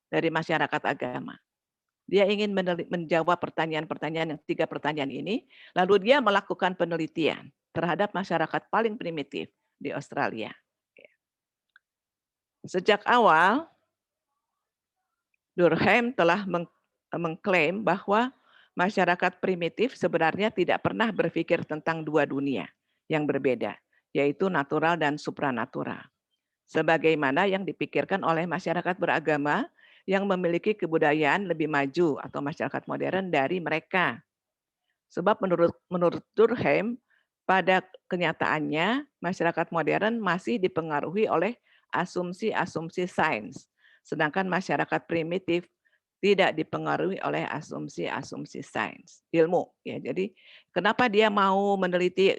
dari masyarakat agama. Dia ingin menjawab pertanyaan-pertanyaan yang 3 pertanyaan ini, lalu dia melakukan penelitian terhadap masyarakat paling primitif di Australia. Sejak awal, Durkheim telah mengklaim bahwa masyarakat primitif sebenarnya tidak pernah berpikir tentang dua dunia yang berbeda, yaitu natural dan supranatural. Sebagaimana yang dipikirkan oleh masyarakat beragama yang memiliki kebudayaan lebih maju atau masyarakat modern dari mereka. Sebab menurut Durkheim, pada kenyataannya masyarakat modern masih dipengaruhi oleh asumsi-asumsi sains, sedangkan masyarakat primitif tidak dipengaruhi oleh asumsi-asumsi sains, ilmu. Ya, jadi kenapa dia mau meneliti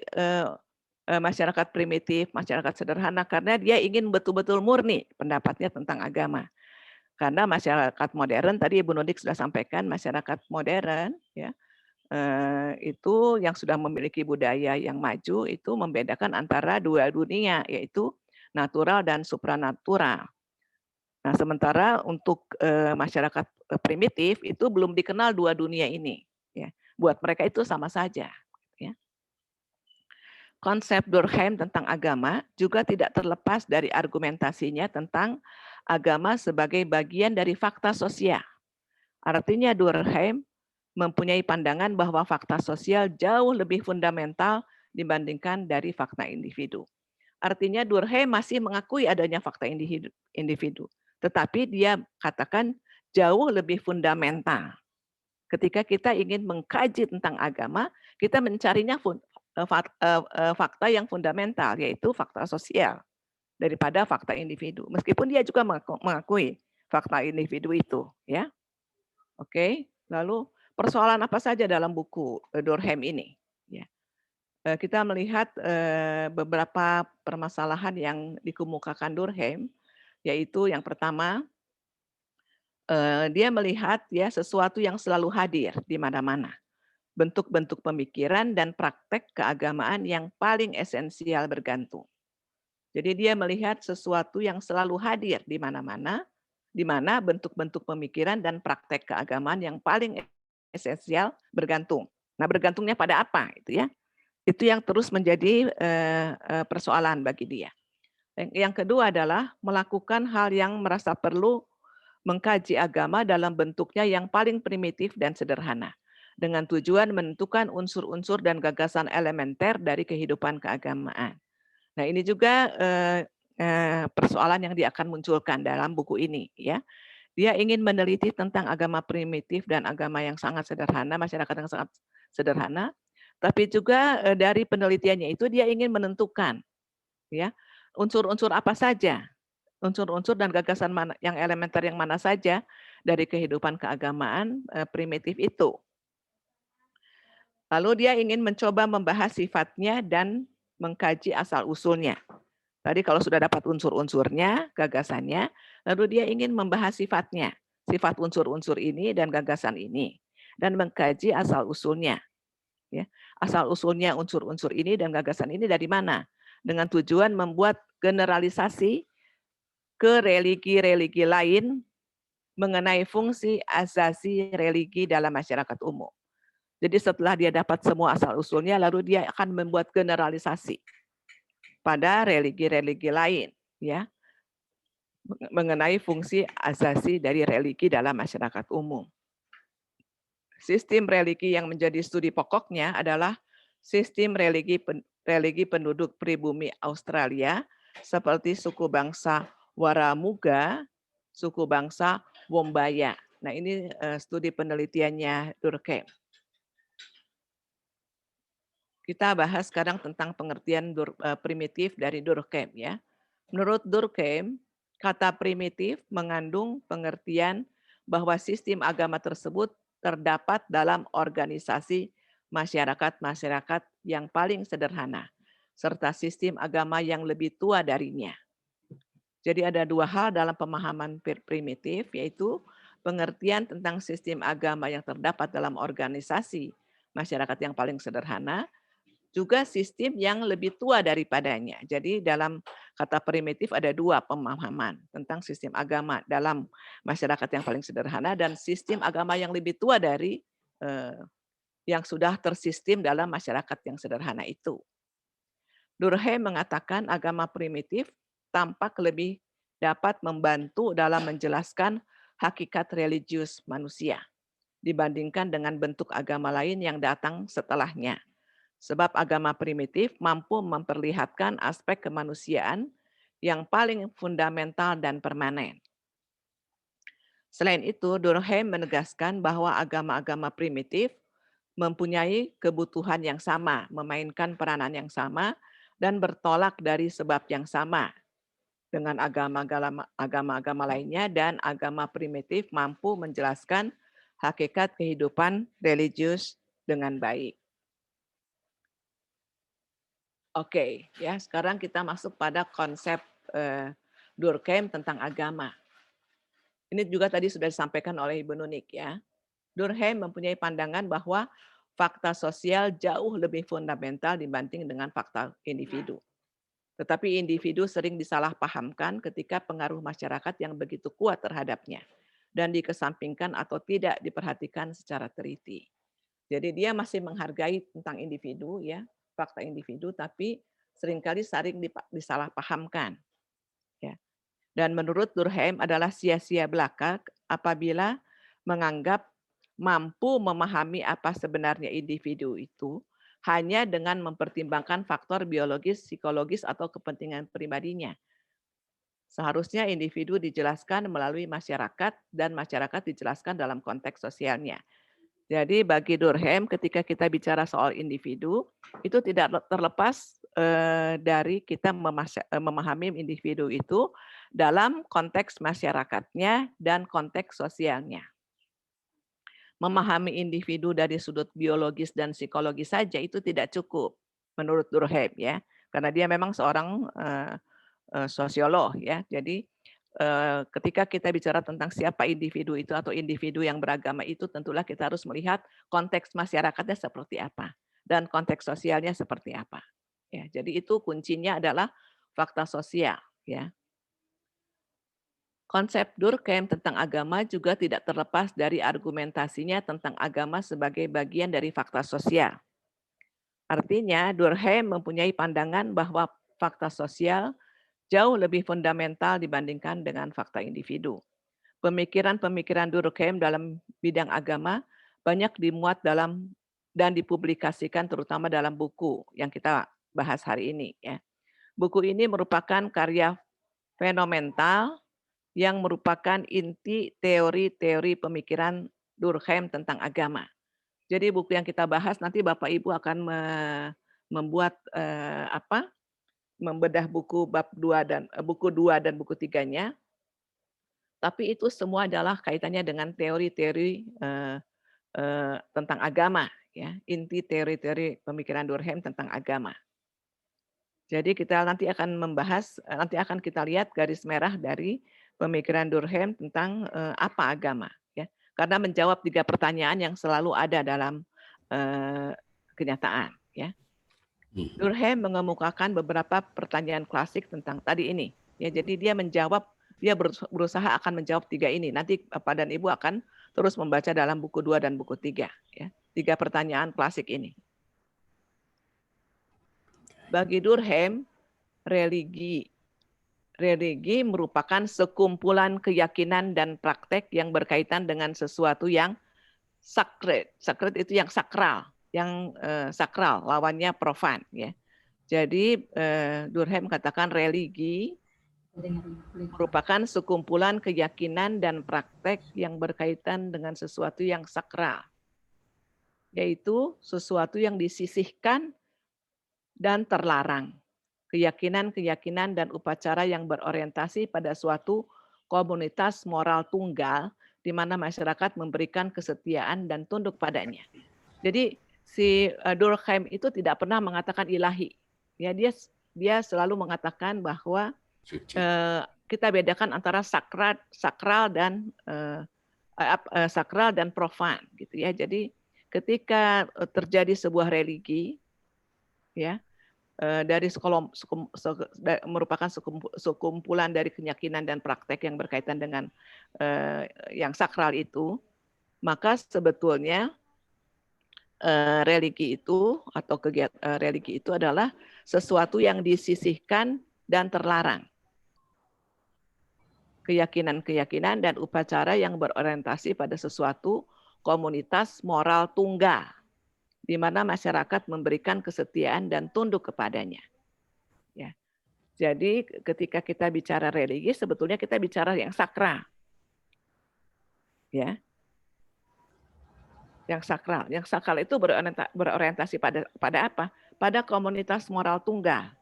masyarakat primitif, masyarakat sederhana? Karena dia ingin betul-betul murni pendapatnya tentang agama. Karena masyarakat modern, tadi Ibu Nudik sudah sampaikan, masyarakat modern ya itu yang sudah memiliki budaya yang maju itu membedakan antara dua dunia, yaitu natural dan supranatural. Nah, sementara untuk masyarakat primitif itu belum dikenal dua dunia ini. Ya, buat mereka itu sama saja. Ya. Konsep Durkheim tentang agama juga tidak terlepas dari argumentasinya tentang agama sebagai bagian dari fakta sosial. Artinya Durkheim mempunyai pandangan bahwa fakta sosial jauh lebih fundamental dibandingkan dari fakta individu. Artinya Durkheim masih mengakui adanya fakta individu, tetapi dia katakan jauh lebih fundamental. Ketika kita ingin mengkaji tentang agama, kita mencarinya fakta yang fundamental, yaitu fakta sosial daripada fakta individu. Meskipun dia juga mengakui fakta individu itu, ya. Oke, lalu persoalan apa saja dalam buku Durkheim ini? Ya, kita melihat beberapa permasalahan yang dikemukakan Durkheim, yaitu yang pertama dia melihat ya sesuatu yang selalu hadir di mana-mana, bentuk-bentuk pemikiran dan praktek keagamaan yang paling esensial bergantung. Jadi dia melihat sesuatu yang selalu hadir di mana-mana, di mana bentuk-bentuk pemikiran dan praktek keagamaan yang paling esensial bergantung. Nah, bergantungnya pada apa itu ya? Itu yang terus menjadi persoalan bagi dia. Yang kedua adalah melakukan hal yang merasa perlu mengkaji agama dalam bentuknya yang paling primitif dan sederhana, dengan tujuan menentukan unsur-unsur dan gagasan elementer dari kehidupan keagamaan. Nah, ini juga persoalan yang dia akan munculkan dalam buku ini, ya. Dia ingin meneliti tentang agama primitif dan agama yang sangat sederhana, masyarakat yang sangat sederhana, tapi juga dari penelitiannya itu dia ingin menentukan, ya, unsur-unsur apa saja, unsur-unsur dan gagasan mana yang elementer yang mana saja dari kehidupan keagamaan primitif itu. Lalu dia ingin mencoba membahas sifatnya dan mengkaji asal-usulnya. Tadi kalau sudah dapat unsur-unsurnya, gagasannya, lalu dia ingin membahas sifatnya, sifat unsur-unsur ini dan gagasan ini, dan mengkaji asal-usulnya. Ya. Asal-usulnya unsur-unsur ini dan gagasan ini dari mana? Dengan tujuan membuat generalisasi ke religi-religi lain mengenai fungsi asasi religi dalam masyarakat umum. Jadi setelah dia dapat semua asal-usulnya, lalu dia akan membuat generalisasi pada religi-religi lain, ya, mengenai fungsi asasi dari religi dalam masyarakat umum. Sistem religi yang menjadi studi pokoknya adalah sistem religi penduduk pribumi Australia seperti suku bangsa Waramuga, suku bangsa Wombaya. Nah, ini studi penelitiannya Durkheim. Kita bahas sekarang tentang pengertian primitif dari Durkheim ya. Menurut Durkheim, kata primitif mengandung pengertian bahwa sistem agama tersebut terdapat dalam organisasi masyarakat-masyarakat yang paling sederhana, serta sistem agama yang lebih tua darinya. Jadi ada dua hal dalam pemahaman primitif, yaitu pengertian tentang sistem agama yang terdapat dalam organisasi masyarakat yang paling sederhana, juga sistem yang lebih tua daripadanya. Jadi dalam kata primitif ada dua pemahaman tentang sistem agama dalam masyarakat yang paling sederhana dan sistem agama yang lebih tua dari yang sudah tersistem dalam masyarakat yang sederhana itu. Durkheim mengatakan agama primitif tampak lebih dapat membantu dalam menjelaskan hakikat religius manusia dibandingkan dengan bentuk agama lain yang datang setelahnya. Sebab agama primitif mampu memperlihatkan aspek kemanusiaan yang paling fundamental dan permanen. Selain itu, Durkheim menegaskan bahwa agama-agama primitif mempunyai kebutuhan yang sama, memainkan peranan yang sama, dan bertolak dari sebab yang sama dengan agama-agama lainnya, dan agama primitif mampu menjelaskan hakikat kehidupan religius dengan baik. Oke, ya sekarang kita masuk pada konsep Durkheim tentang agama. Ini juga tadi sudah disampaikan oleh Ibu Nunik ya. Durkheim mempunyai pandangan bahwa fakta sosial jauh lebih fundamental dibanding dengan fakta individu. Tetapi individu sering disalahpahamkan ketika pengaruh masyarakat yang begitu kuat terhadapnya dan dikesampingkan atau tidak diperhatikan secara teliti. Jadi dia masih menghargai tentang individu ya, fakta individu, tapi seringkali sering disalahpahamkan. Ya. Dan menurut Durkheim adalah sia-sia belaka apabila menganggap mampu memahami apa sebenarnya individu itu hanya dengan mempertimbangkan faktor biologis, psikologis, atau kepentingan pribadinya. Seharusnya individu dijelaskan melalui masyarakat dan masyarakat dijelaskan dalam konteks sosialnya. Jadi bagi Durkheim ketika kita bicara soal individu, itu tidak terlepas dari kita memahami individu itu dalam konteks masyarakatnya dan konteks sosialnya. Memahami individu dari sudut biologis dan psikologis saja itu tidak cukup menurut Durkheim ya, karena dia memang seorang sosiolog ya. Jadi ketika kita bicara tentang siapa individu itu atau individu yang beragama itu, tentulah kita harus melihat konteks masyarakatnya seperti apa dan konteks sosialnya seperti apa. Ya, jadi itu kuncinya adalah fakta sosial ya. Konsep Durkheim tentang agama juga tidak terlepas dari argumentasinya tentang agama sebagai bagian dari fakta sosial. Artinya, Durkheim mempunyai pandangan bahwa fakta sosial jauh lebih fundamental dibandingkan dengan fakta individu. Pemikiran-pemikiran Durkheim dalam bidang agama banyak dimuat dalam dan dipublikasikan terutama dalam buku yang kita bahas hari ini ya. Buku ini merupakan karya fenomenal yang merupakan inti teori-teori pemikiran Durkheim tentang agama. Jadi buku yang kita bahas nanti Bapak Ibu akan membuat membedah buku bab 2 dan buku 2 dan buku 3-nya. Tapi itu semua adalah kaitannya dengan teori-teori tentang agama ya, inti teori-teori pemikiran Durkheim tentang agama. Jadi kita nanti akan membahas, nanti akan kita lihat garis merah dari pemikiran Durkheim tentang apa agama ya. Karena menjawab 3 pertanyaan yang selalu ada dalam kenyataan ya. Durkheim mengemukakan beberapa pertanyaan klasik tentang tadi ini. Ya, jadi dia menjawab, dia berusaha akan menjawab 3 ini. Nanti Bapak dan Ibu akan terus membaca dalam buku 2 dan buku 3 ya. 3 pertanyaan klasik ini. Bagi Durkheim, religi merupakan sekumpulan keyakinan dan praktek yang berkaitan dengan sesuatu yang sacred. Sacred itu yang sakral, sakral, lawannya profan ya. Jadi Durkheim katakan religi merupakan sekumpulan keyakinan dan praktek yang berkaitan dengan sesuatu yang sakral, yaitu sesuatu yang disisihkan dan terlarang. Keyakinan-keyakinan dan upacara yang berorientasi pada suatu komunitas moral tunggal di mana masyarakat memberikan kesetiaan dan tunduk padanya. Jadi si Durkheim itu tidak pernah mengatakan ilahi. Ya, dia selalu mengatakan bahwa kita bedakan antara sakral dan profan gitu ya. Jadi ketika terjadi sebuah religi ya, dari merupakan sekumpulan dari keyakinan dan praktek yang berkaitan dengan yang sakral itu, maka sebetulnya religi itu atau religi itu adalah sesuatu yang disisihkan dan terlarang. Keyakinan-keyakinan dan upacara yang berorientasi pada sesuatu komunitas moral tunggal, di mana masyarakat memberikan kesetiaan dan tunduk kepadanya. Ya. Jadi ketika kita bicara religi, sebetulnya kita bicara yang sakral. Ya. Yang sakral. Yang sakral itu berorientasi pada apa? Pada komunitas moral tunggal.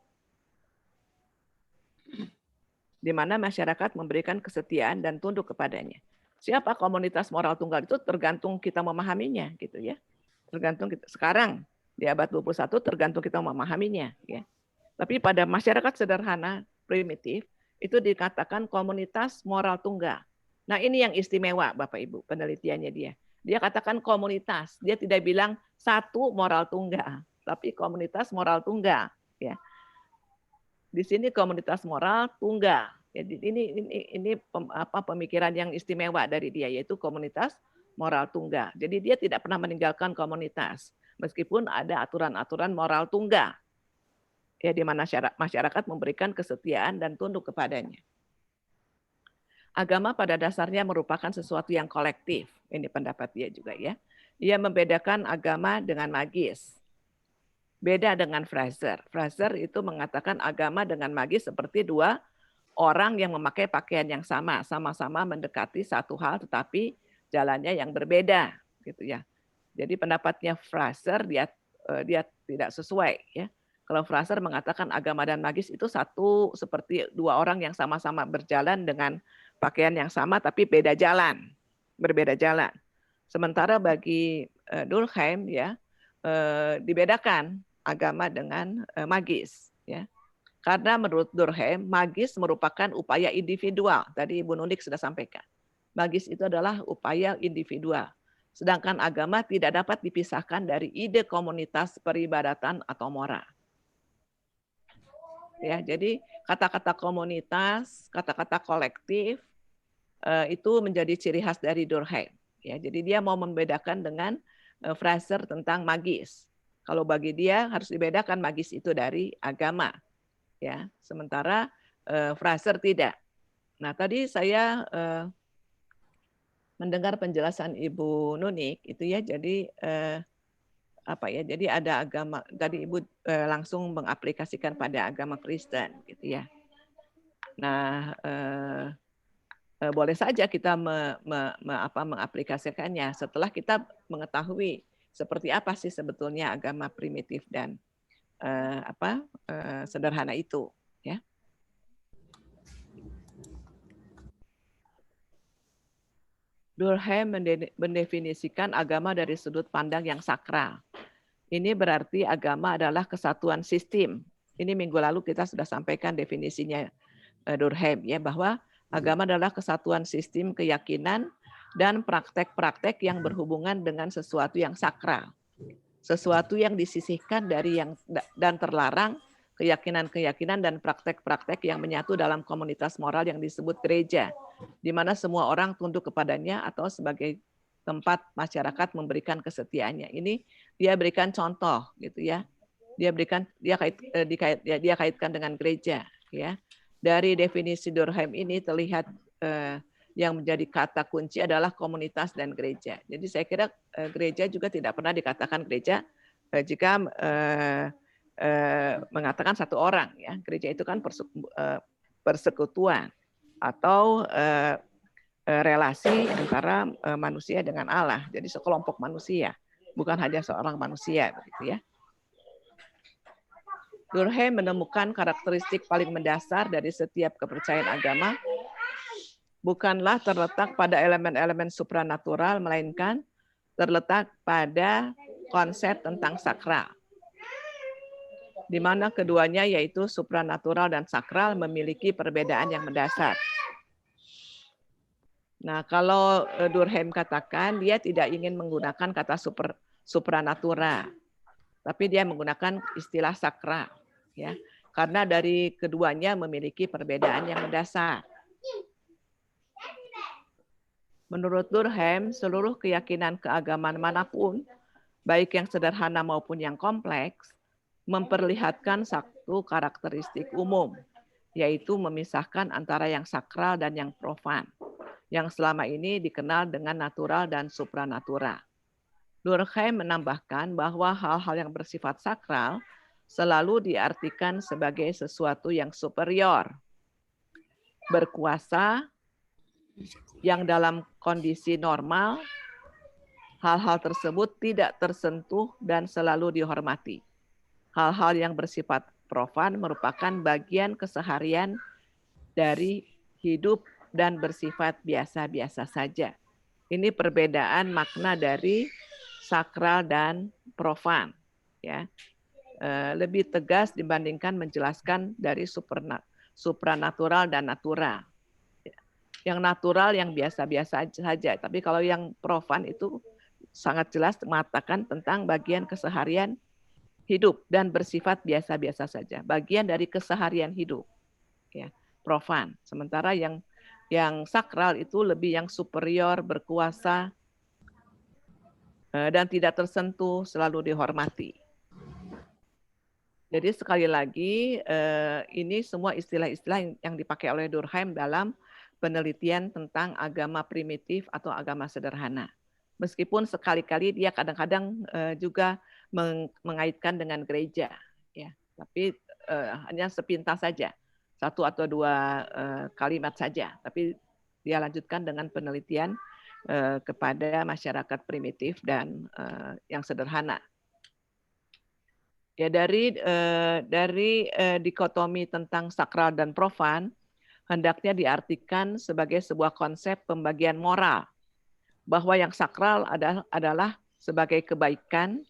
Di mana masyarakat memberikan kesetiaan dan tunduk kepadanya. Siapa komunitas moral tunggal itu tergantung kita memahaminya, gitu ya. Tergantung kita. Sekarang di abad 21 tergantung kita memahaminya, ya. Tapi pada masyarakat sederhana primitif itu dikatakan komunitas moral tunggal. Nah, ini yang istimewa Bapak Ibu, penelitiannya dia. Dia katakan komunitas, dia tidak bilang satu moral tunggal, tapi komunitas moral tunggal, ya. Di sini komunitas moral tunggal. Jadi ini pemikiran yang istimewa dari dia, yaitu komunitas moral tunggal. Jadi dia tidak pernah meninggalkan komunitas, meskipun ada aturan-aturan moral tunggal, ya, di mana masyarakat memberikan kesetiaan dan tunduk kepadanya. Agama pada dasarnya merupakan sesuatu yang kolektif. Ini pendapat dia juga, ya. Ia membedakan agama dengan magis. Beda dengan Fraser. Fraser itu mengatakan agama dengan magis seperti dua orang yang memakai pakaian yang sama, sama-sama mendekati satu hal tetapi jalannya yang berbeda, gitu ya. Jadi pendapatnya Fraser dia tidak sesuai, ya. Kalau Fraser mengatakan agama dan magis itu satu seperti dua orang yang sama-sama berjalan dengan pakaian yang sama tapi beda jalan, berbeda jalan. Sementara bagi Durkheim, ya, dibedakan agama dengan magis, ya. Karena menurut Durkheim, magis merupakan upaya individual. Tadi Ibu Nunik sudah sampaikan. Magis itu adalah upaya individual. Sedangkan agama tidak dapat dipisahkan dari ide komunitas peribadatan atau moral. Ya, jadi kata-kata komunitas, kata-kata kolektif itu menjadi ciri khas dari Durkheim. Ya, jadi dia mau membedakan dengan Fraser tentang magis. Kalau bagi dia harus dibedakan magis itu dari agama, ya. Sementara Fraser tidak. Nah, tadi saya mendengar penjelasan Ibu Nunik itu, ya. Jadi apa ya? Jadi ada agama. Tadi Ibu langsung mengaplikasikan pada agama Kristen, gitu ya. Nah, boleh saja kita mengaplikasikannya setelah kita mengetahui seperti apa sih sebetulnya agama primitif dan sederhana itu, ya. Durkheim mendefinisikan agama dari sudut pandang yang sakral. Ini berarti agama adalah kesatuan sistem. Ini minggu lalu kita sudah sampaikan definisinya Durkheim, ya, bahwa agama adalah kesatuan sistem keyakinan dan praktek-praktek yang berhubungan dengan sesuatu yang sakral. Sesuatu yang disisihkan dari yang dan terlarang, keyakinan-keyakinan dan praktek-praktek yang menyatu dalam komunitas moral yang disebut gereja, di mana semua orang tunduk kepadanya atau sebagai tempat masyarakat memberikan kesetiaannya. Ini dia berikan contoh, gitu ya. Dia kaitkan dengan gereja, ya. Dari definisi Durkheim ini terlihat yang menjadi kata kunci adalah komunitas dan gereja. Jadi saya kira gereja juga tidak pernah dikatakan gereja jika mengatakan satu orang, ya. Gereja itu kan persekutuan atau relasi antara manusia dengan Allah. Jadi sekelompok manusia, bukan hanya seorang manusia, begitu, ya. Durkheim menemukan karakteristik paling mendasar dari setiap kepercayaan agama bukanlah terletak pada elemen-elemen supranatural, melainkan terletak pada konsep tentang sakral, di mana keduanya yaitu supranatural dan sakral memiliki perbedaan yang mendasar. Nah, kalau Durkheim katakan dia tidak ingin menggunakan kata supranatural, tapi dia menggunakan istilah sakral. ya. Karena dari keduanya memiliki perbedaan yang mendasar. Menurut Durkheim, seluruh keyakinan keagamaan manapun, baik yang sederhana maupun yang kompleks, memperlihatkan satu karakteristik umum, yaitu memisahkan antara yang sakral dan yang profan, yang selama ini dikenal dengan natural dan supranatural. Durkheim menambahkan bahwa hal-hal yang bersifat sakral selalu diartikan sebagai sesuatu yang superior, berkuasa, yang dalam kondisi normal, hal-hal tersebut tidak tersentuh dan selalu dihormati. Hal-hal yang bersifat profan merupakan bagian keseharian dari hidup dan bersifat biasa-biasa saja. Ini perbedaan makna dari sakral dan profan, ya. Lebih tegas dibandingkan menjelaskan dari supranatural dan natural. Yang natural yang biasa-biasa saja, tapi kalau yang profan itu sangat jelas mengatakan tentang bagian keseharian hidup dan bersifat biasa-biasa saja, bagian dari keseharian hidup, ya, profan. Sementara yang sakral itu lebih yang superior, berkuasa, dan tidak tersentuh, selalu dihormati. Jadi sekali lagi, ini semua istilah-istilah yang dipakai oleh Durkheim dalam penelitian tentang agama primitif atau agama sederhana. Meskipun sekali-kali dia kadang-kadang juga mengaitkan dengan gereja, ya, tapi hanya sepintas saja, satu atau dua kalimat saja, tapi dia lanjutkan dengan penelitian kepada masyarakat primitif dan yang sederhana. Ya, dari dikotomi tentang sakral dan profan hendaknya diartikan sebagai sebuah konsep pembagian moral, bahwa yang sakral adalah sebagai kebaikan,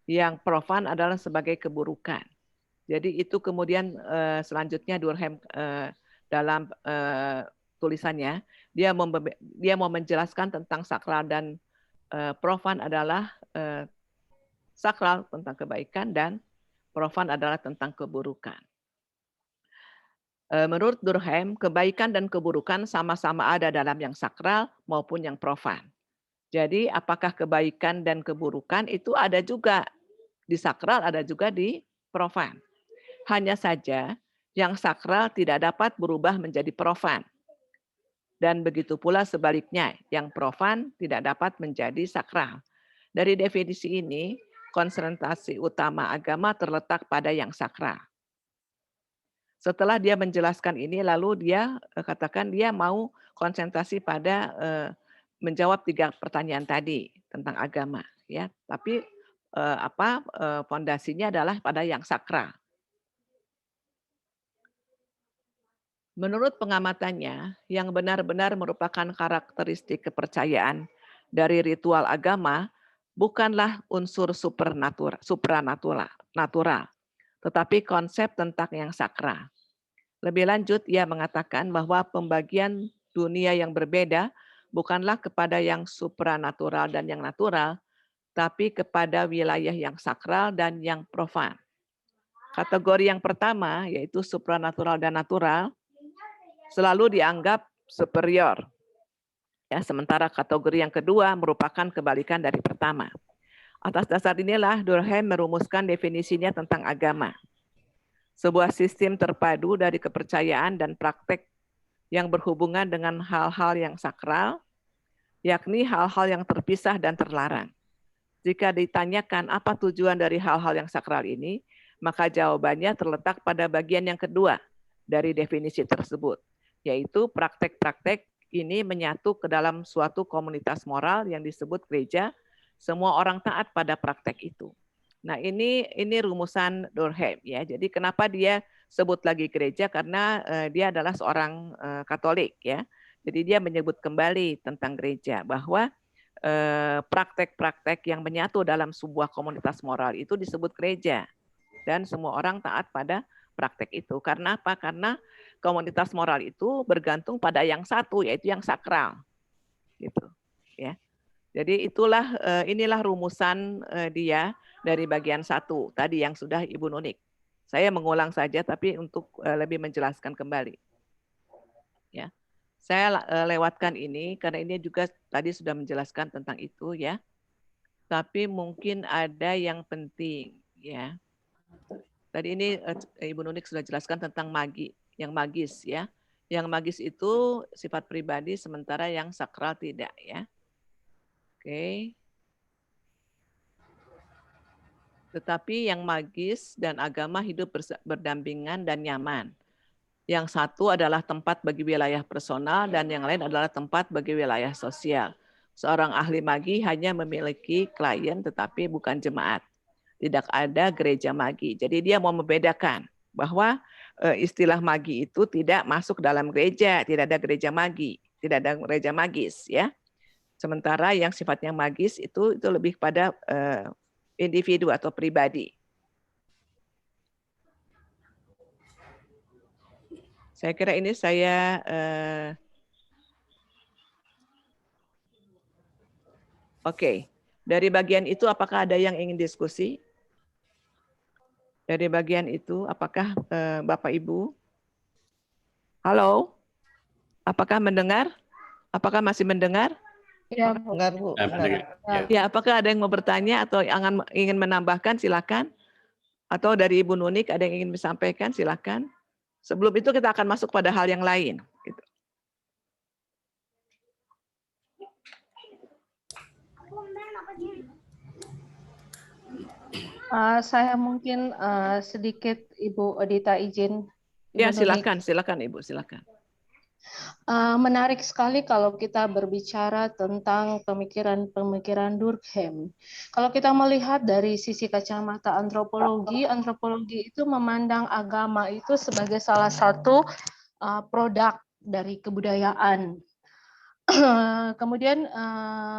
yang profan adalah sebagai keburukan. Jadi itu kemudian selanjutnya Durkheim dalam tulisannya dia mau menjelaskan tentang sakral dan profan adalah sakral tentang kebaikan dan profan adalah tentang keburukan. Menurut Durkheim, kebaikan dan keburukan sama-sama ada dalam yang sakral maupun yang profan. Jadi apakah kebaikan dan keburukan itu ada juga di sakral, ada juga di profan. Hanya saja yang sakral tidak dapat berubah menjadi profan. Dan begitu pula sebaliknya, yang profan tidak dapat menjadi sakral. Dari definisi ini, konsentrasi utama agama terletak pada yang sakral. Setelah dia menjelaskan ini, lalu dia katakan dia mau konsentrasi pada menjawab 3 pertanyaan tadi tentang agama, ya. Tapi fondasinya adalah pada yang sakral. Menurut pengamatannya, yang benar-benar merupakan karakteristik kepercayaan dari ritual agama bukanlah unsur supranatural, tetapi konsep tentang yang sakral. Lebih lanjut, ia mengatakan bahwa pembagian dunia yang berbeda bukanlah kepada yang supranatural dan yang natural, tapi kepada wilayah yang sakral dan yang profan. Kategori yang pertama, yaitu supranatural dan natural, selalu dianggap superior. Ya, sementara kategori yang kedua merupakan kebalikan dari pertama. Atas dasar inilah Durkheim merumuskan definisinya tentang agama. Sebuah sistem terpadu dari kepercayaan dan praktek yang berhubungan dengan hal-hal yang sakral, yakni hal-hal yang terpisah dan terlarang. Jika ditanyakan apa tujuan dari hal-hal yang sakral ini, maka jawabannya terletak pada bagian yang kedua dari definisi tersebut, yaitu praktek-praktek ini menyatu ke dalam suatu komunitas moral yang disebut gereja. Semua orang taat pada praktek itu. Nah, ini rumusan Durkheim, ya. Jadi kenapa dia sebut lagi gereja, karena dia adalah seorang Katolik, ya. Jadi dia menyebut kembali tentang gereja, bahwa praktek-praktek yang menyatu dalam sebuah komunitas moral itu disebut gereja, dan semua orang taat pada praktek itu. Karena apa? Karena komunitas moral itu bergantung pada yang satu, yaitu yang sakral, gitu, ya. Jadi inilah rumusan dia dari bagian 1 tadi yang sudah Ibu Nunik Saya mengulang saja, tapi untuk lebih menjelaskan kembali. Ya, saya lewatkan ini karena ini juga tadi sudah menjelaskan tentang itu ya. Tapi mungkin ada yang penting ya. Tadi ini Ibu Nunik sudah jelaskan tentang yang magis ya. Yang magis itu sifat pribadi, sementara yang sakral tidak ya. Oke. Tetapi yang magis dan agama hidup berdampingan dan nyaman. Yang satu adalah tempat bagi wilayah personal dan yang lain adalah tempat bagi wilayah sosial. Seorang ahli magi hanya memiliki klien tetapi bukan jemaat. Tidak ada gereja magi. Jadi dia mau membedakan bahwa istilah magi itu tidak masuk dalam gereja, tidak ada gereja magi, tidak ada gereja magis ya. Sementara yang sifatnya magis itu lebih pada individu atau pribadi. Saya kira ini saya oke. Dari bagian itu apakah ada yang ingin diskusi? Dari bagian itu apakah Bapak Ibu? Halo? Apakah mendengar? Apakah masih mendengar? Ya, mendengar Bu. Ya, apakah ada yang mau bertanya atau ingin menambahkan? Silakan. Atau dari Ibu Nunik ada yang ingin disampaikan? Silakan. Sebelum itu kita akan masuk pada hal yang lain. Gitu. Saya mungkin sedikit Ibu Odita izin. Ya, silakan, silakan Ibu, silakan. Menarik sekali kalau kita berbicara tentang pemikiran-pemikiran Durkheim. Kalau kita melihat dari sisi kacamata antropologi, antropologi itu memandang agama itu sebagai salah satu produk dari kebudayaan. Kemudian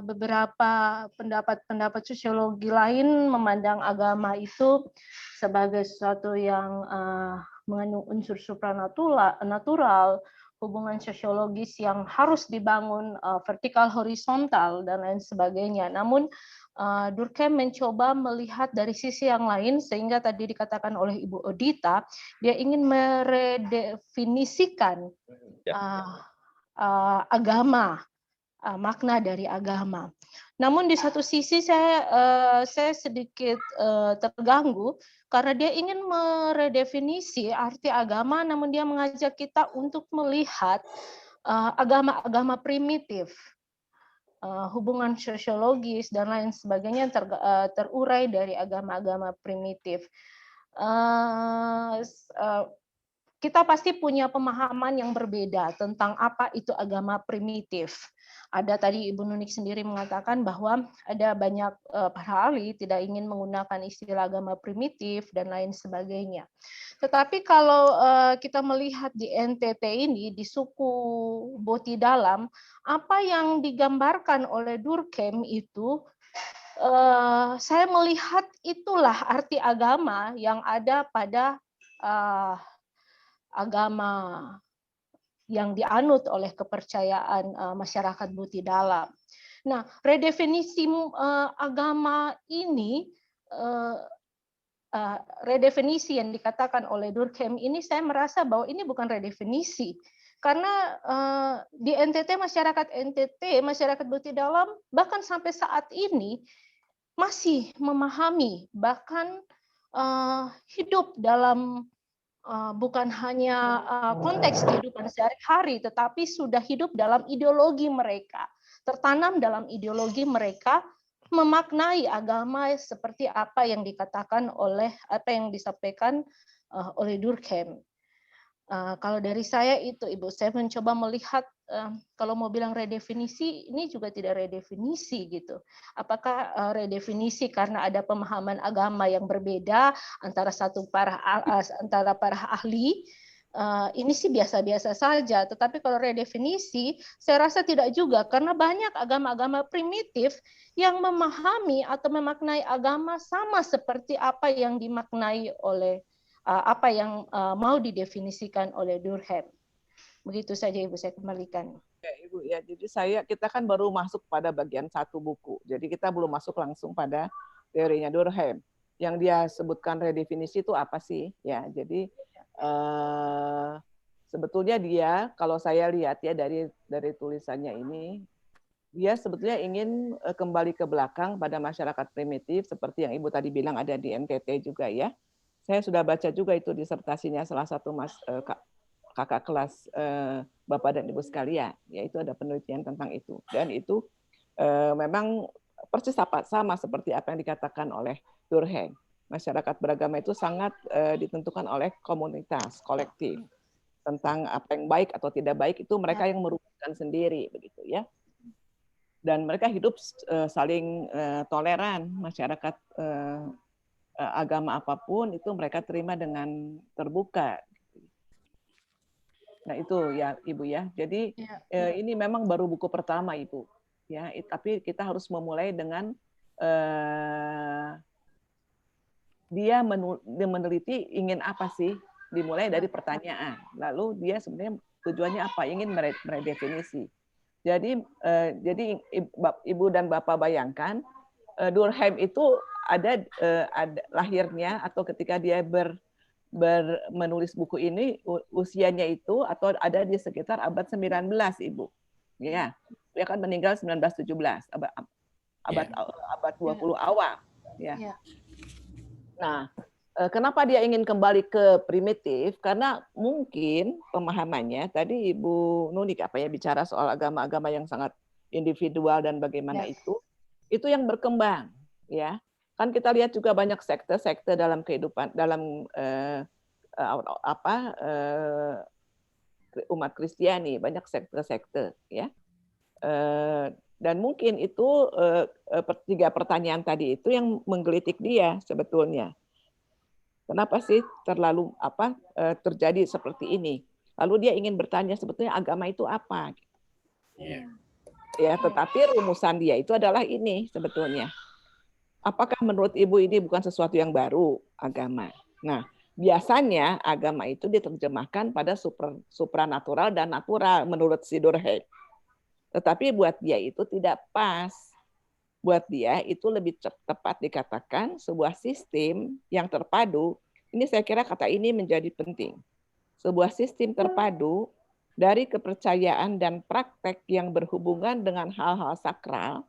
beberapa pendapat sosiologi lain memandang agama itu sebagai sesuatu yang mengandung unsur supranatural, hubungan sosiologis yang harus dibangun vertikal horizontal dan lain sebagainya. Namun Durkheim mencoba melihat dari sisi yang lain sehingga tadi dikatakan oleh Ibu Odita, dia ingin meredefinisikan agama, makna dari agama. Namun di satu sisi saya sedikit terganggu karena dia ingin meredefinisi arti agama, namun dia mengajak kita untuk melihat agama-agama primitif, hubungan sosiologis dan lain sebagainya terurai dari agama-agama primitif. Kita pasti punya pemahaman yang berbeda tentang apa itu agama primitif. Ada tadi Ibu Nunik sendiri mengatakan bahwa ada banyak para ahli tidak ingin menggunakan istilah agama primitif dan lain sebagainya. Tetapi kalau kita melihat di NTT ini, di suku Boti Dalam, apa yang digambarkan oleh Durkheim itu, saya melihat itulah arti agama yang ada pada agama yang dianut oleh kepercayaan masyarakat Boti Dalam. Nah, redefinisi agama ini, redefinisi yang dikatakan oleh Durkheim ini, saya merasa bahwa ini bukan redefinisi. Karena di NTT, masyarakat Boti Dalam, bahkan sampai saat ini masih memahami, bahkan hidup dalam bukan hanya konteks kehidupan sehari-hari, tetapi sudah hidup dalam ideologi mereka, tertanam dalam ideologi mereka, memaknai agama seperti apa yang dikatakan oleh apa yang disampaikan oleh Durkheim. Kalau dari saya itu, Ibu, saya mencoba melihat kalau mau bilang redefinisi, ini juga tidak redefinisi gitu. Apakah redefinisi karena ada pemahaman agama yang berbeda antara para ahli? Ini sih biasa-biasa saja. Tetapi kalau redefinisi, saya rasa tidak juga karena banyak agama-agama primitif yang memahami atau memaknai agama sama seperti apa yang dimaknai oleh apa yang mau didefinisikan oleh Durkheim. Begitu saja Ibu, saya kembalikan. Ya, Ibu, ya. Jadi kita kan baru masuk pada bagian 1 buku. Jadi kita belum masuk langsung pada teorinya Durkheim. yang dia sebutkan redefinisi itu apa sih? Ya, jadi sebetulnya dia, kalau saya lihat ya dari tulisannya ini, dia sebetulnya ingin kembali ke belakang pada masyarakat primitif seperti yang Ibu tadi bilang ada di NTT juga ya. Saya sudah baca juga itu disertasinya salah satu kakak kelas Bapak dan Ibu sekalian, yaitu ada penelitian tentang itu. Dan itu memang persis sama seperti apa yang dikatakan oleh Durkheim. Masyarakat beragama itu sangat ditentukan oleh komunitas, kolektif. Tentang apa yang baik atau tidak baik itu mereka yang merumuskan sendiri, begitu ya. Dan mereka hidup saling toleran, masyarakat agama apapun itu mereka terima dengan terbuka. Nah itu ya Ibu ya. Jadi ini memang baru buku pertama Ibu. Ya, tapi kita harus memulai dengan dia meneliti ingin apa sih, dimulai dari pertanyaan. Lalu dia sebenarnya tujuannya apa? Ingin meredefinisi. Jadi Ibu dan Bapak bayangkan Durkheim itu ada lahirnya atau ketika dia menulis buku ini usianya itu atau ada di sekitar abad 19 Ibu. Ya. Dia kan meninggal 1917, abad 20 awal ya. Nah, kenapa dia ingin kembali ke primitif? Karena mungkin pemahamannya tadi Ibu Nunik apa ya bicara soal agama-agama yang sangat individual dan bagaimana itu yang berkembang ya. Kan kita lihat juga banyak sekte-sekte dalam kehidupan dalam umat Kristiani, banyak sekte-sekte ya. Dan mungkin itu tiga pertanyaan tadi itu yang menggelitik dia sebetulnya. Kenapa sih terjadi seperti ini? Lalu dia ingin bertanya sebetulnya agama itu apa? Ya, tetapi rumusan dia itu adalah ini sebetulnya. Apakah menurut Ibu ini bukan sesuatu yang baru agama? Nah, biasanya agama itu diterjemahkan pada supranatural dan natural menurut si Durkheim. Tetapi buat dia itu tidak pas. Buat dia itu lebih tepat dikatakan sebuah sistem yang terpadu. Ini saya kira kata ini menjadi penting. Sebuah sistem terpadu dari kepercayaan dan praktek yang berhubungan dengan hal-hal sakral,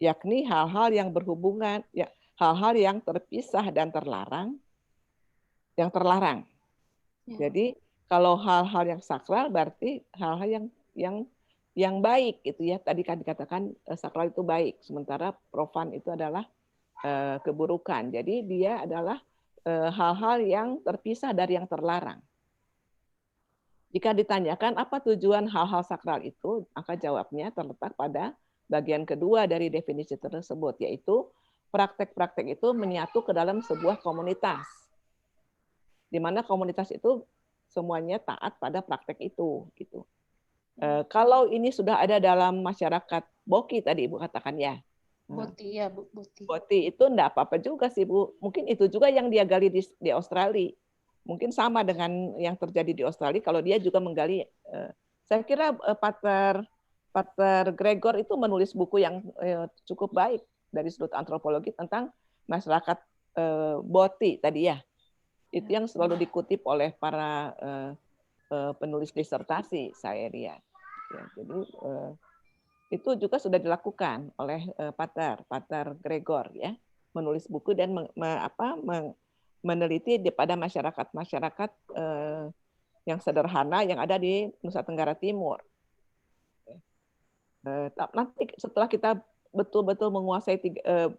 yakni hal-hal yang berhubungan, hal-hal yang terpisah dan terlarang, Jadi kalau hal-hal yang sakral berarti hal-hal yang baik gitu ya. Tadi kan dikatakan sakral itu baik, sementara profan itu adalah keburukan. Jadi dia adalah hal-hal yang terpisah dari yang terlarang. Jika ditanyakan apa tujuan hal-hal sakral itu, maka jawabnya terletak pada bagian kedua dari definisi tersebut, yaitu praktek-praktek itu menyatu ke dalam sebuah komunitas. Di mana komunitas itu semuanya taat pada praktek itu. Gitu. Kalau ini sudah ada dalam masyarakat Boki tadi Ibu katakan ya. Boti ya Bu, Boti. Boti itu enggak apa-apa juga sih Bu. Mungkin itu juga yang dia gali di Australia. Mungkin sama dengan yang terjadi di Australia kalau dia juga menggali. Saya kira Pater Gregor itu menulis buku yang cukup baik dari sudut antropologi tentang masyarakat Boti tadi ya. Itu yang selalu dikutip oleh para penulis disertasi saya lihat. Ya, jadi itu juga sudah dilakukan oleh Pater Gregor ya, menulis buku dan meneliti pada masyarakat yang sederhana yang ada di Nusa Tenggara Timur. Nanti setelah kita betul-betul menguasai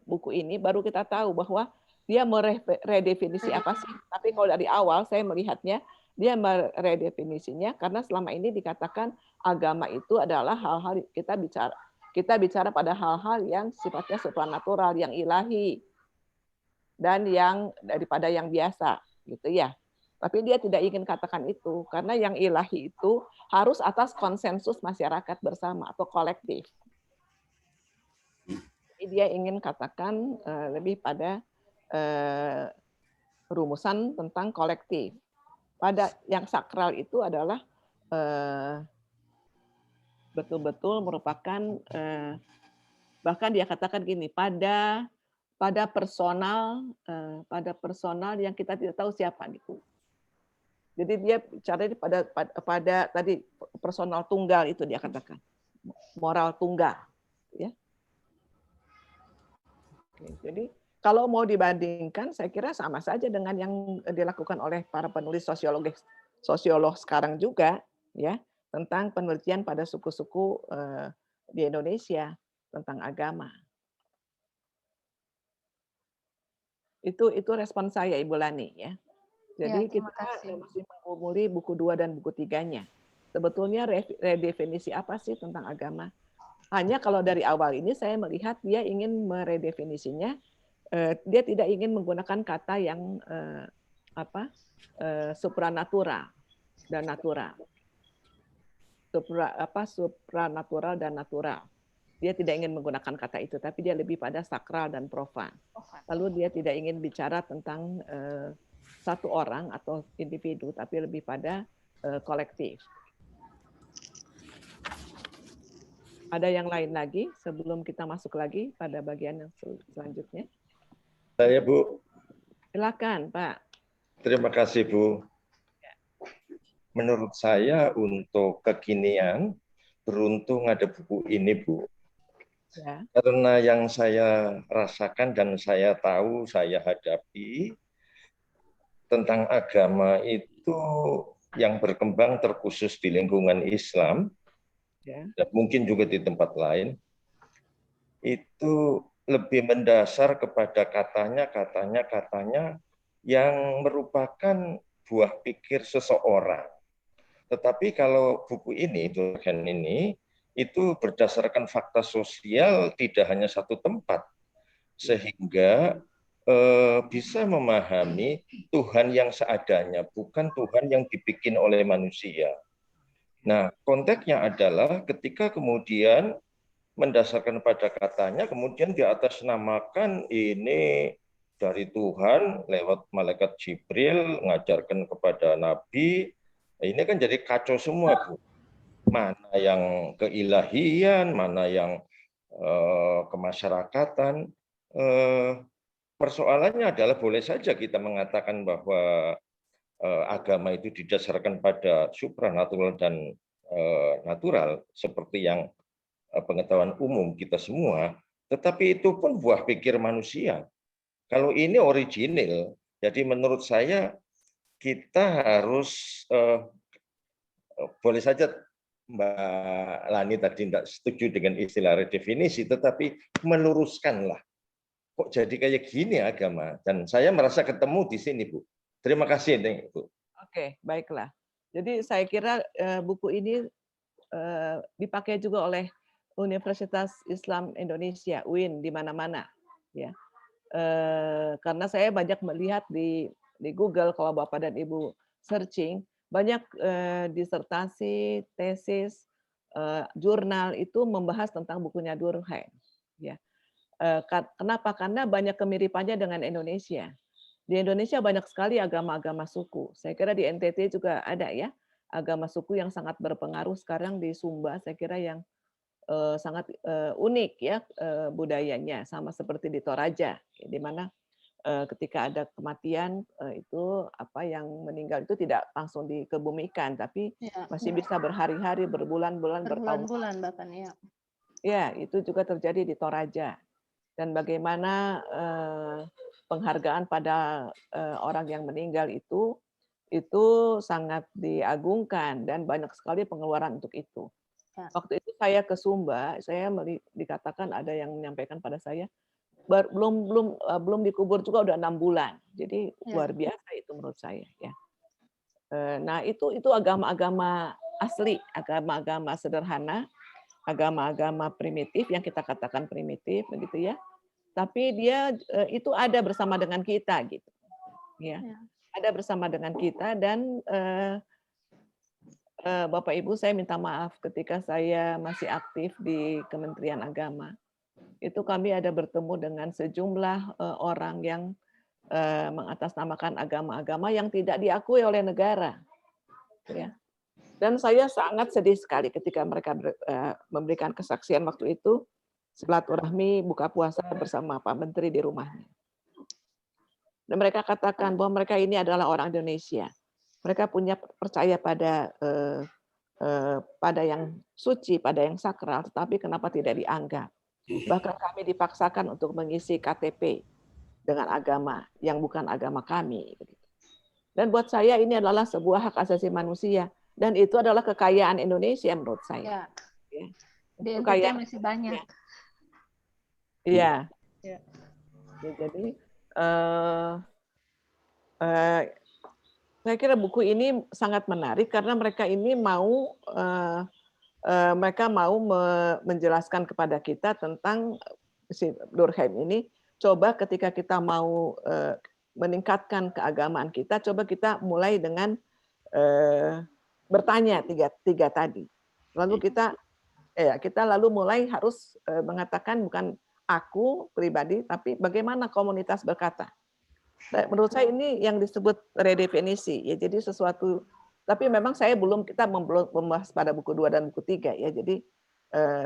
buku ini, baru kita tahu bahwa dia meredefinisi apa sih. Tapi kalau dari awal saya melihatnya dia meredefinisinya karena selama ini dikatakan agama itu adalah hal-hal kita bicara pada hal-hal yang sifatnya supranatural, yang ilahi dan yang daripada yang biasa gitu ya. Tapi dia tidak ingin katakan itu karena yang ilahi itu harus atas konsensus masyarakat bersama atau kolektif. Jadi dia ingin katakan lebih pada rumusan tentang kolektif. Pada yang sakral itu adalah betul-betul merupakan bahkan dia katakan gini, pada pada personal yang kita tidak tahu siapa itu. Jadi dia bicaranya pada tadi personal tunggal itu dia katakan. Moral tunggal, ya. Oke, jadi kalau mau dibandingkan saya kira sama saja dengan yang dilakukan oleh para penulis sosiolog sekarang juga, ya, tentang penelitian pada suku-suku di Indonesia tentang agama. Itu respon saya Ibu Lani, ya. Ya, Jadi terima kita kasih. masih menggumuli buku 2 dan buku 3-nya. Sebetulnya redefinisi apa sih tentang agama? Hanya kalau dari awal ini saya melihat dia ingin meredefinisinya, dia tidak ingin menggunakan kata yang supranatural dan natural. Supranatural dan natural. Dia tidak ingin menggunakan kata itu, tapi dia lebih pada sakral dan profan. Lalu dia tidak ingin bicara tentang satu orang atau individu, tapi lebih pada kolektif. Ada yang lain lagi sebelum kita masuk lagi pada bagian yang selanjutnya? Saya, Bu. Silakan, Pak. Terima kasih, Bu. Menurut saya untuk kekinian, beruntung ada buku ini, Bu. Ya. Karena yang saya rasakan dan saya tahu, saya hadapi tentang agama itu yang berkembang terkhusus di lingkungan Islam, Ya. dan mungkin juga di tempat lain, itu lebih mendasar kepada katanya yang merupakan buah pikir seseorang. Tetapi kalau buku ini, Durkheim ini, itu berdasarkan fakta sosial tidak hanya satu tempat, sehingga bisa memahami Tuhan yang seadanya, bukan Tuhan yang dibikin oleh manusia. Nah, konteksnya adalah ketika kemudian mendasarkan pada katanya, kemudian diatasnamakan ini dari Tuhan lewat malaikat Jibril, mengajarkan kepada Nabi. Ini kan jadi kacau semua, Bu. Mana yang keilahian, mana yang kemasyarakatan. Persoalannya adalah boleh saja kita mengatakan bahwa agama itu didasarkan pada supranatural dan natural, seperti yang pengetahuan umum kita semua, tetapi itu pun buah pikir manusia. Kalau ini original, jadi menurut saya kita harus boleh saja Mbak Lani tadi tidak setuju dengan istilah redefinisi, tetapi meluruskanlah. Kok jadi kayak gini agama? Dan saya merasa ketemu di sini, Bu. Terima kasih, Bu. Oke, baiklah. Jadi saya kira buku ini dipakai juga oleh Universitas Islam Indonesia, UIN, di mana-mana. Ya. Karena saya banyak melihat di Google, kalau Bapak dan Ibu searching, banyak disertasi, tesis, jurnal itu membahas tentang bukunya Durkheim. Ya. Kenapa? Karena banyak kemiripannya dengan Indonesia. Di Indonesia banyak sekali agama-agama suku. Saya kira di NTT juga ada ya, agama suku yang sangat berpengaruh sekarang di Sumba, saya kira yang sangat unik ya budayanya, sama seperti di Toraja, di mana ketika ada kematian itu yang meninggal itu tidak langsung dikebumikan, tapi Ya, masih bisa berhari-hari, berbulan-bulan, bertahun. berbulan-bulan bahkan ya. Ya, itu juga terjadi di Toraja. Dan bagaimana penghargaan pada orang yang meninggal itu sangat diagungkan dan banyak sekali pengeluaran untuk itu. Ya. Waktu itu saya ke Sumba, saya dikatakan ada yang menyampaikan pada saya, belum dikubur juga udah 6 bulan. Jadi luar biasa itu menurut saya ya. Nah, itu agama-agama asli, agama-agama sederhana, agama-agama primitif yang kita katakan primitif begitu ya. Tapi dia itu ada bersama dengan kita gitu. Ya. Ada bersama dengan kita dan Bapak Ibu, saya minta maaf ketika saya masih aktif di Kementerian Agama. Itu kami ada bertemu dengan sejumlah orang yang mengatasnamakan agama-agama yang tidak diakui oleh negara. Ya. Dan saya sangat sedih sekali ketika mereka memberikan kesaksian waktu itu. silaturahmi buka puasa bersama Pak Menteri di rumahnya. Dan mereka katakan bahwa mereka ini adalah orang Indonesia. Mereka punya percaya pada yang suci, pada yang sakral, tetapi kenapa tidak dianggap? Bahkan kami dipaksakan untuk mengisi KTP dengan agama yang bukan agama kami. Dan buat saya ini adalah sebuah hak asasi manusia. Dan itu adalah kekayaan Indonesia menurut saya. Ya. Di NTT Kekayaan masih banyak. Iya. Ya. Jadi saya kira buku ini sangat menarik karena mereka ini mau menjelaskan kepada kita tentang si Durkheim ini. Coba ketika kita mau meningkatkan keagamaan kita, coba kita mulai dengan bertanya tiga tadi. Lalu kita lalu mulai harus mengatakan bukan aku pribadi, tapi bagaimana komunitas berkata. Menurut saya ini yang disebut redefinisi. Ya, jadi sesuatu. Tapi memang kita belum membahas pada buku 2 dan buku 3 ya. Jadi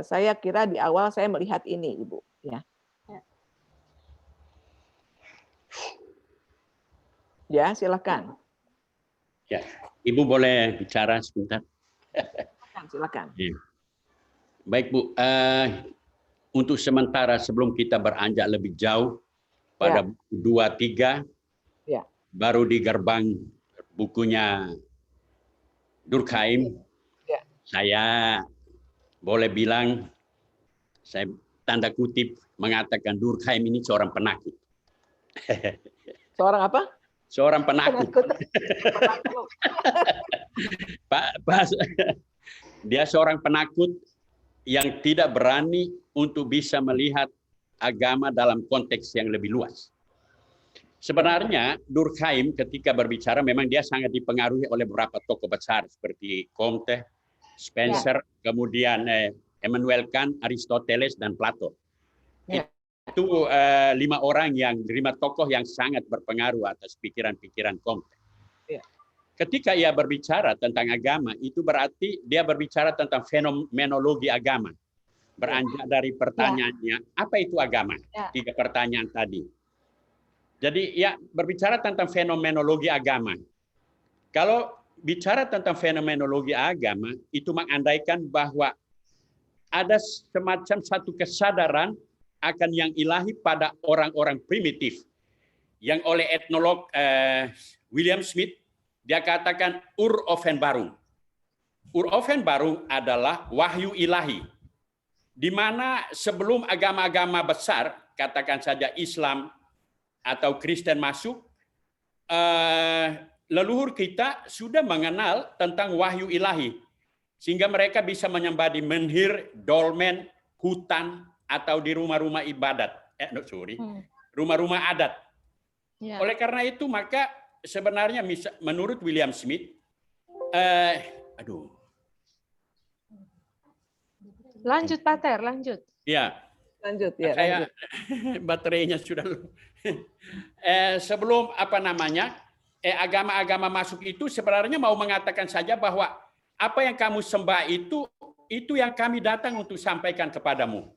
saya kira di awal saya melihat ini, Ibu. Ya. Ya, silakan. Ya, Ibu boleh bicara sebentar. Silakan. Ya. Baik Bu, untuk sementara sebelum kita beranjak lebih jauh pada buku 2, 3, baru di gerbang bukunya Durkheim, saya boleh bilang, saya tanda kutip mengatakan Durkheim ini seorang penakut. Seorang apa? Seorang penakut. Dia seorang penakut yang tidak berani untuk bisa melihat agama dalam konteks yang lebih luas. Sebenarnya Durkheim ketika berbicara memang dia sangat dipengaruhi oleh beberapa tokoh besar seperti Comte, Spencer, kemudian Immanuel Kant, Aristoteles, dan Plato. Itu 5 orang yang 5 tokoh yang sangat berpengaruh atas pikiran-pikiran Comte. Ketika ia berbicara tentang agama, itu berarti dia berbicara tentang fenomenologi agama. Beranjak dari pertanyaannya, apa itu agama? 3 pertanyaan tadi. Jadi ya berbicara tentang fenomenologi agama. Kalau bicara tentang fenomenologi agama, itu mengandaikan bahwa ada semacam satu kesadaran akan yang ilahi pada orang-orang primitif. Yang oleh etnolog William Smith, dia katakan Ur-Offenbarung. Ur-Offenbarung adalah wahyu ilahi. Di mana sebelum agama-agama besar, katakan saja Islam atau Kristen masuk, leluhur kita sudah mengenal tentang wahyu ilahi. Sehingga mereka bisa menyembah di menhir, dolmen, hutan, atau di rumah-rumah ibadat. Rumah-rumah adat. Oleh karena itu, maka sebenarnya menurut William Smith, Lanjut Pak Ter, lanjut. Ya. Lanjut ya. Saya baterainya sudah sebelum agama-agama masuk itu sebenarnya mau mengatakan saja bahwa apa yang kamu sembah itu yang kami datang untuk sampaikan kepadamu.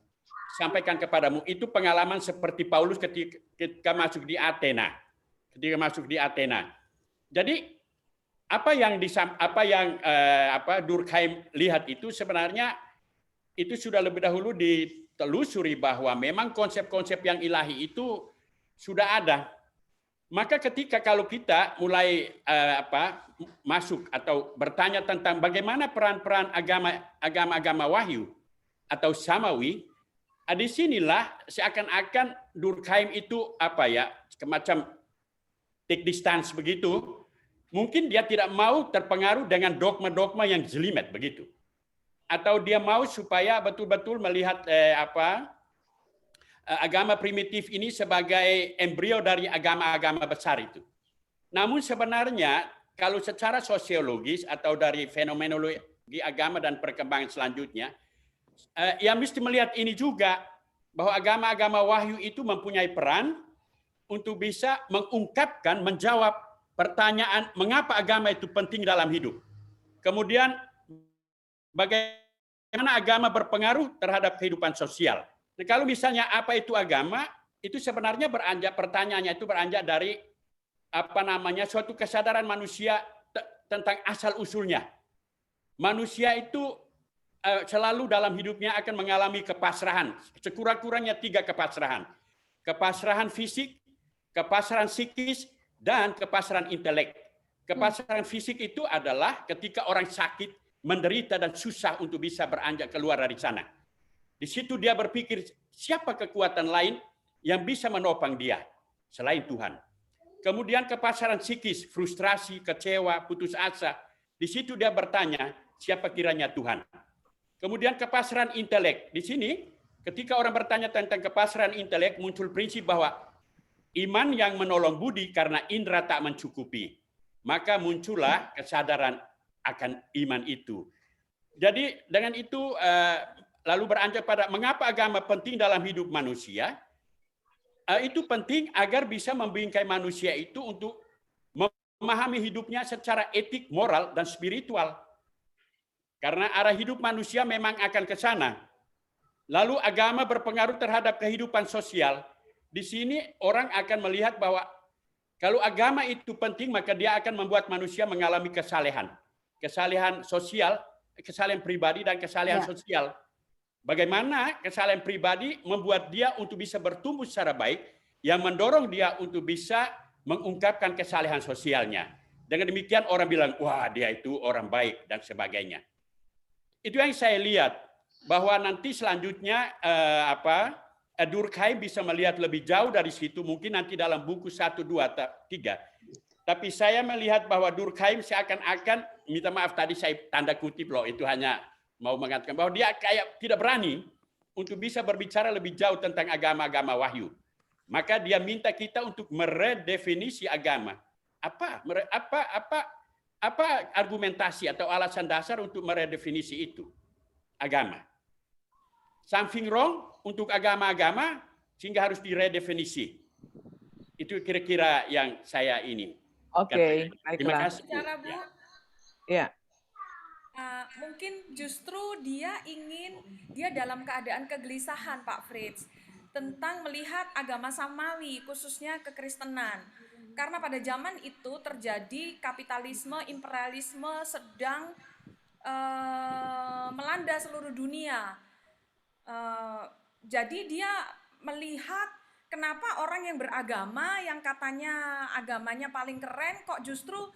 Sampaikan kepadamu itu pengalaman seperti Paulus ketika masuk di Athena. Ketika masuk di Athena. Jadi apa yang Durkheim lihat itu sebenarnya itu sudah lebih dahulu ditelusuri bahwa memang konsep-konsep yang ilahi itu sudah ada. Maka ketika kalau kita mulai masuk atau bertanya tentang bagaimana peran-peran agama-agama wahyu atau samawi, disinilah seakan-akan Durkheim itu semacam take distance begitu. Mungkin dia tidak mau terpengaruh dengan dogma-dogma yang jelimet begitu. Atau dia mau supaya betul-betul melihat agama primitif ini sebagai embrio dari agama-agama besar itu. Namun sebenarnya kalau secara sosiologis atau dari fenomenologi agama dan perkembangan selanjutnya, ia mesti melihat ini juga bahwa agama-agama wahyu itu mempunyai peran untuk bisa mengungkapkan, menjawab pertanyaan mengapa agama itu penting dalam hidup. Kemudian bagaimana agama berpengaruh terhadap kehidupan sosial. Nah, kalau misalnya apa itu agama, itu sebenarnya pertanyaannya itu beranjak dari suatu kesadaran manusia tentang asal usulnya. Manusia itu selalu dalam hidupnya akan mengalami kepasrahan, sekurang-kurangnya 3 kepasrahan. Kepasrahan fisik, kepasrahan psikis, dan kepasrahan intelek. Kepasrahan fisik itu adalah ketika orang sakit, menderita dan susah untuk bisa beranjak keluar dari sana. Di situ dia berpikir, siapa kekuatan lain yang bisa menopang dia selain Tuhan. Kemudian kepasrahan psikis, frustrasi, kecewa, putus asa. Di situ dia bertanya, siapa kiranya Tuhan. Kemudian kepasrahan intelek. Di sini ketika orang bertanya tentang kepasrahan intelek, muncul prinsip bahwa iman yang menolong budi karena indera tak mencukupi. Maka muncullah kesadaran akan iman itu. Jadi dengan itu lalu beranjak pada mengapa agama penting dalam hidup manusia. Itu penting agar bisa membingkai manusia itu untuk memahami hidupnya secara etik, moral, dan spiritual. Karena arah hidup manusia memang akan ke sana. Lalu agama berpengaruh terhadap kehidupan sosial. Di sini orang akan melihat bahwa kalau agama itu penting, maka dia akan membuat manusia mengalami kesalehan. Kesalehan sosial, kesalehan pribadi, dan kesalehan sosial. Bagaimana kesalahan pribadi membuat dia untuk bisa bertumbuh secara baik, yang mendorong dia untuk bisa mengungkapkan kesalahan sosialnya. Dengan demikian orang bilang, wah dia itu orang baik dan sebagainya. Itu yang saya lihat, bahwa nanti selanjutnya Durkheim bisa melihat lebih jauh dari situ, mungkin nanti dalam buku 1, 2, 3. Tapi saya melihat bahwa Durkheim seakan-akan, minta maaf tadi saya tanda kutip loh, itu hanya mau mengatakan bahwa dia kayak tidak berani untuk bisa berbicara lebih jauh tentang agama-agama wahyu. Maka dia minta kita untuk meredefinisi agama. Apa argumentasi atau alasan dasar untuk meredefinisi itu? Agama. Something wrong untuk agama-agama sehingga harus diredefinisi. Itu kira-kira yang saya ini. Oke, Terima baiklah. kasih. Cara Bu. Ya. Mungkin justru dia dalam keadaan kegelisahan Pak Fritz tentang melihat agama samawi khususnya kekristenan, karena pada zaman itu terjadi kapitalisme, imperialisme sedang melanda seluruh dunia. Jadi dia melihat kenapa orang yang beragama yang katanya agamanya paling keren kok justru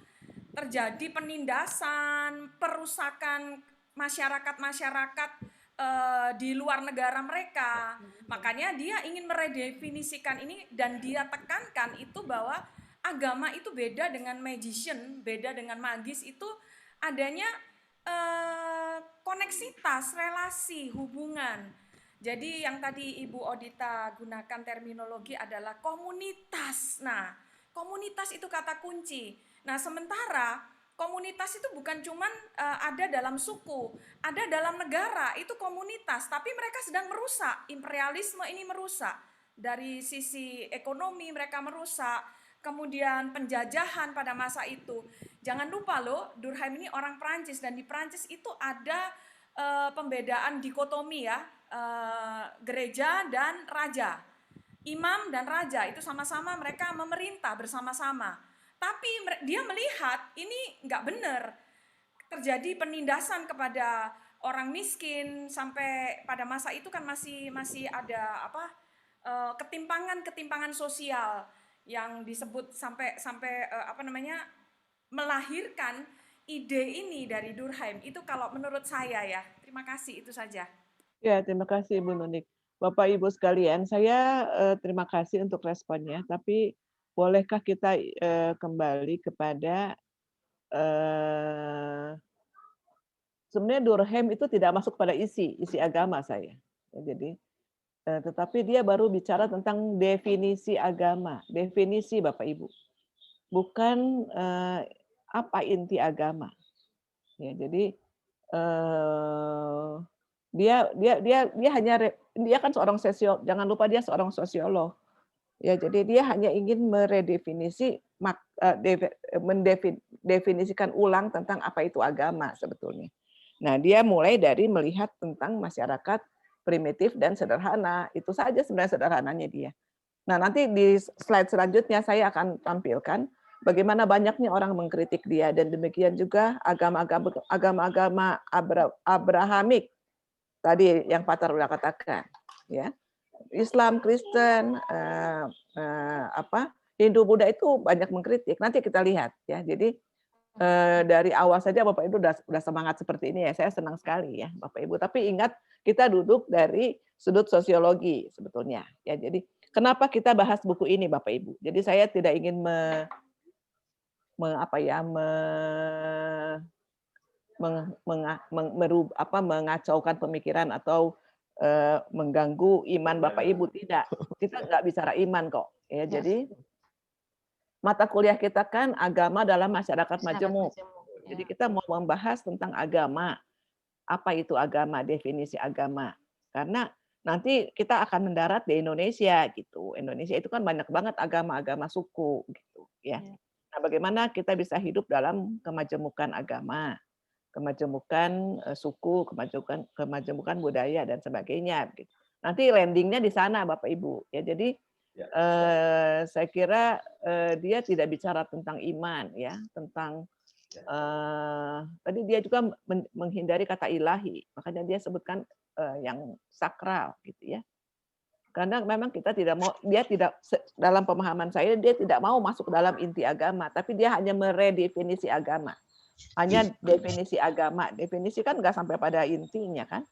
terjadi penindasan, perusakan masyarakat-masyarakat di luar negara mereka. Makanya dia ingin meredefinisikan ini dan dia tekankan itu bahwa agama itu beda dengan magician, beda dengan magis, itu adanya koneksitas, relasi, hubungan. Jadi yang tadi Ibu Odita gunakan terminologi adalah komunitas. Nah, komunitas itu kata kunci. Nah, sementara komunitas itu bukan cuman ada dalam suku, ada dalam negara, itu komunitas, tapi mereka sedang merusak. Imperialisme ini merusak. Dari sisi ekonomi mereka merusak, kemudian penjajahan pada masa itu. Jangan lupa loh, Durkheim ini orang Prancis, dan di Prancis itu ada pembedaan dikotomi ya, gereja dan raja. Imam dan raja itu sama-sama mereka memerintah bersama-sama. Tapi dia melihat ini nggak benar, terjadi penindasan kepada orang miskin, sampai pada masa itu kan masih ada ketimpangan sosial yang disebut sampai melahirkan ide ini dari Durkheim. Itu kalau menurut saya ya. Terima kasih, itu saja. Ya, terima kasih Ibu Nunik. Bapak Ibu sekalian, saya terima kasih untuk responnya, tapi bolehkah kita kembali kepada sebenarnya Durkheim itu tidak masuk pada isi agama saya. Jadi, tetapi dia baru bicara tentang definisi agama, definisi Bapak Ibu, bukan apa inti agama. Ya, jadi dia kan seorang sosiolog, jangan lupa dia seorang sosiolog. Ya, jadi dia hanya ingin mendefinisikan ulang tentang apa itu agama sebetulnya. Nah, dia mulai dari melihat tentang masyarakat primitif dan sederhana. Itu saja sebenarnya sederhananya dia. Nah, nanti di slide selanjutnya saya akan tampilkan bagaimana banyaknya orang mengkritik dia, dan demikian juga agama-agama Abrahamik tadi yang Pak Tar sudah katakan, ya. Islam, Kristen, Hindu, Buddha itu banyak mengkritik. Nanti kita lihat, ya. Jadi dari awal saja Bapak Ibu sudah semangat seperti ini, ya. Saya senang sekali, ya, Bapak Ibu. Tapi ingat, kita duduk dari sudut sosiologi sebetulnya, ya. Jadi kenapa kita bahas buku ini, Bapak Ibu? Jadi saya tidak ingin mengacaukan pemikiran atau mengganggu iman Bapak Ibu, tidak. Kita nggak bicara iman kok, ya. Jadi mata kuliah kita kan agama dalam masyarakat majemuk. Jadi kita mau membahas tentang agama. Apa itu agama, definisi agama. Karena nanti kita akan mendarat di Indonesia gitu. Indonesia itu kan banyak banget agama-agama suku gitu, ya. Nah, bagaimana kita bisa hidup dalam kemajemukan agama, kemajemukan suku, kemajemukan budaya dan sebagainya gitu. Nanti landingnya di sana Bapak Ibu, ya. Jadi saya kira dia tidak bicara tentang iman, ya, tentang tadi dia juga menghindari kata ilahi, makanya dia sebutkan yang sakral gitu, ya. Karena memang kita tidak mau, dia tidak, dalam pemahaman saya dia tidak mau masuk dalam inti agama, tapi dia hanya meredefinisi agama. Hanya definisi agama. Definisi kan nggak sampai pada intinya kan.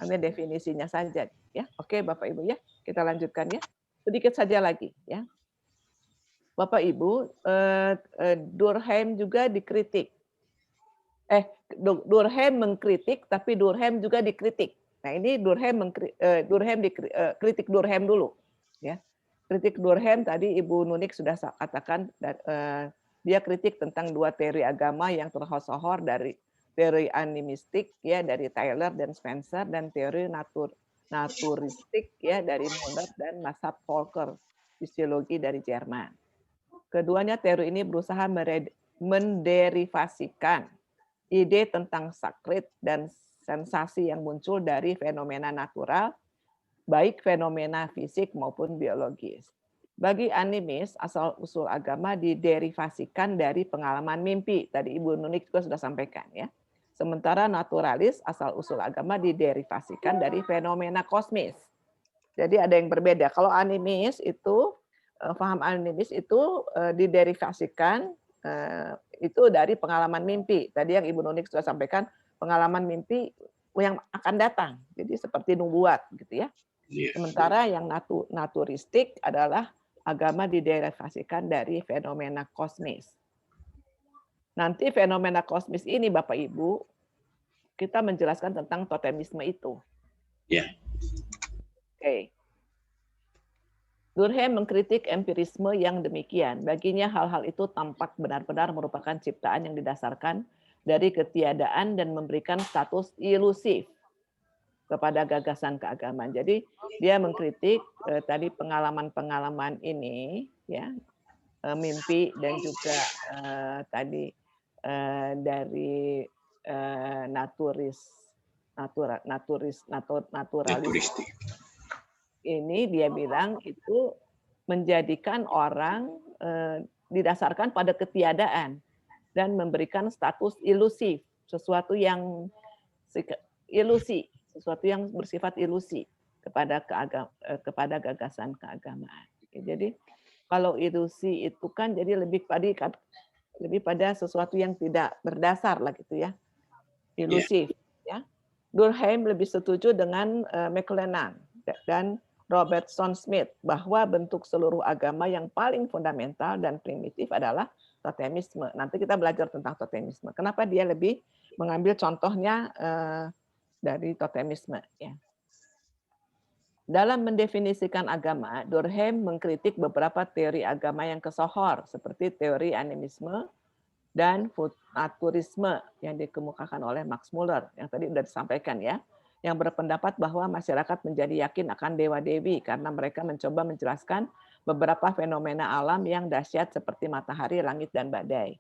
Hanya definisinya saja, ya. Oke Bapak Ibu, ya. Kita lanjutkan, ya. Sedikit saja lagi, ya. Bapak Ibu, Durkheim juga dikritik. Durkheim mengkritik, tapi Durkheim juga dikritik. Nah, ini kritik Durkheim dulu, ya. Kritik Durkheim tadi Ibu Nunik sudah katakan, dia kritik tentang dua teori agama yang tersohor, dari teori animistik, ya, dari Taylor dan Spencer, dan teori naturistik, ya, dari Muller dan Mazhab Volcker, fisiologi dari Jerman. Keduanya teori ini berusaha menderivasikan ide tentang sacred dan sensasi yang muncul dari fenomena natural, baik fenomena fisik maupun biologis. Bagi animis, asal-usul agama diderivasikan dari pengalaman mimpi. Tadi Ibu Nunik juga sudah sampaikan, ya. Sementara naturalis, asal-usul agama diderivasikan dari fenomena kosmis. Jadi ada yang berbeda. Kalau animis itu, paham animis itu diderivasikan itu dari pengalaman mimpi. Tadi yang Ibu Nunik sudah sampaikan, pengalaman mimpi yang akan datang. Jadi seperti nubuat gitu, ya. Sementara yang naturistik adalah agama diderivasikan dari fenomena kosmis. Nanti fenomena kosmis ini Bapak Ibu, kita menjelaskan tentang totemisme itu. Ya. Oke. Durkheim mengkritik empirisme yang demikian. Baginya hal-hal itu tampak benar-benar merupakan ciptaan yang didasarkan dari ketiadaan dan memberikan status ilusif kepada gagasan keagamaan. Jadi dia mengkritik tadi pengalaman-pengalaman ini, ya, mimpi, dan juga tadi dari naturalis. Ini dia bilang itu menjadikan orang didasarkan pada ketiadaan dan memberikan status ilusif, sesuatu yang ilusi, sesuatu yang bersifat ilusi kepada gagasan keagamaan. Jadi kalau ilusi itu kan jadi lebih pada sesuatu yang tidak berdasar lah gitu, ya, ilusif, ya. Durkheim lebih setuju dengan McLennan dan Robertson Smith bahwa bentuk seluruh agama yang paling fundamental dan primitif adalah totemisme. Nanti kita belajar tentang totemisme. Kenapa dia lebih mengambil contohnya dari totemisme, ya. Dalam mendefinisikan agama, Durkheim mengkritik beberapa teori agama yang kesohor seperti teori animisme dan naturisme yang dikemukakan oleh Max Muller yang tadi sudah disampaikan, ya, yang berpendapat bahwa masyarakat menjadi yakin akan dewa-dewi karena mereka mencoba menjelaskan beberapa fenomena alam yang dahsyat seperti matahari, langit, dan badai.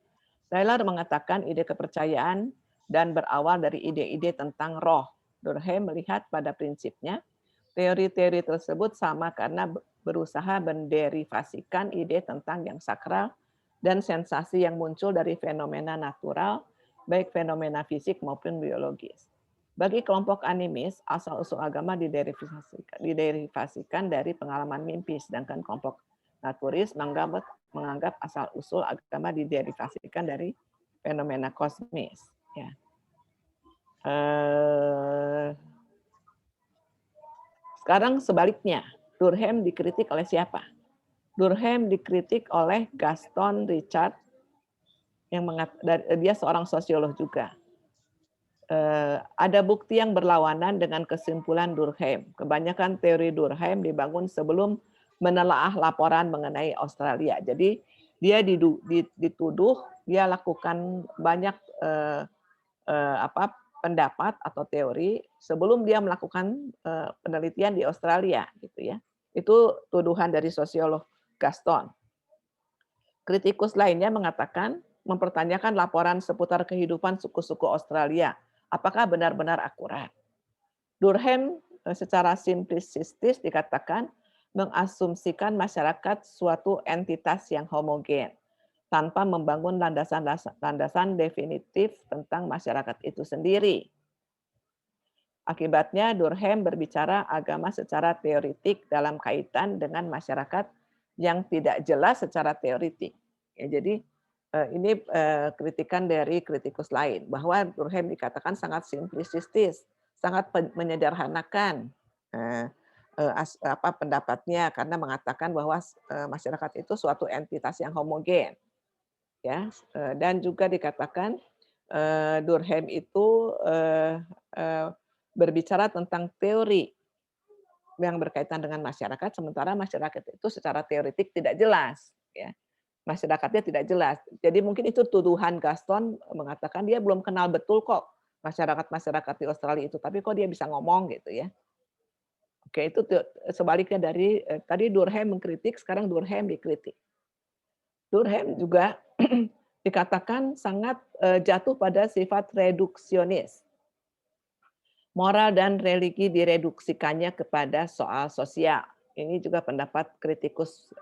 Taylor mengatakan ide kepercayaan dan berawal dari ide-ide tentang roh Durkheim melihat pada prinsipnya teori-teori tersebut sama karena berusaha menderivasikan ide tentang yang sakral dan sensasi yang muncul dari fenomena natural, baik fenomena fisik maupun biologis. Bagi kelompok animis, asal-usul agama diderivasikan dari pengalaman mimpi, sedangkan kelompok naturis menganggap asal-usul agama diderivasikan dari fenomena kosmis. Ya. Sekarang sebaliknya, Durkheim dikritik oleh siapa? Durkheim dikritik oleh Gaston Richard, yang dia seorang sosiolog juga. Ada bukti yang berlawanan dengan kesimpulan Durkheim. Kebanyakan teori Durkheim dibangun sebelum menelaah laporan mengenai Australia. Jadi dia dituduh dia lakukan banyak pendapat atau teori sebelum dia melakukan penelitian di Australia, gitu ya. Itu tuduhan dari sosiolog Gaston. Kritikus lainnya mengatakan mempertanyakan laporan seputar kehidupan suku-suku Australia. Apakah benar-benar akurat? Durkheim secara simplistis dikatakan mengasumsikan masyarakat suatu entitas yang homogen tanpa membangun landasan definitif tentang masyarakat itu sendiri. Akibatnya Durkheim berbicara agama secara teoritik dalam kaitan dengan masyarakat yang tidak jelas secara teoritik. Ya, jadi ini kritikan dari kritikus lain bahwa Durkheim dikatakan sangat simplistis, sangat menyederhanakan pendapatnya karena mengatakan bahwa masyarakat itu suatu entitas yang homogen, ya. Dan juga dikatakan Durkheim itu berbicara tentang teori yang berkaitan dengan masyarakat, sementara masyarakat itu secara teoritik tidak jelas, ya. Masyarakatnya tidak jelas. Jadi mungkin itu tuduhan Gaston mengatakan dia belum kenal betul kok masyarakat di Australia itu, tapi kok dia bisa ngomong gitu ya. Oke, itu sebaliknya dari tadi Durkheim mengkritik, sekarang Durkheim dikritik. Durkheim juga dikatakan sangat jatuh pada sifat reduksionis. Moral dan religi direduksikannya kepada soal sosial. Ini juga pendapat kritikus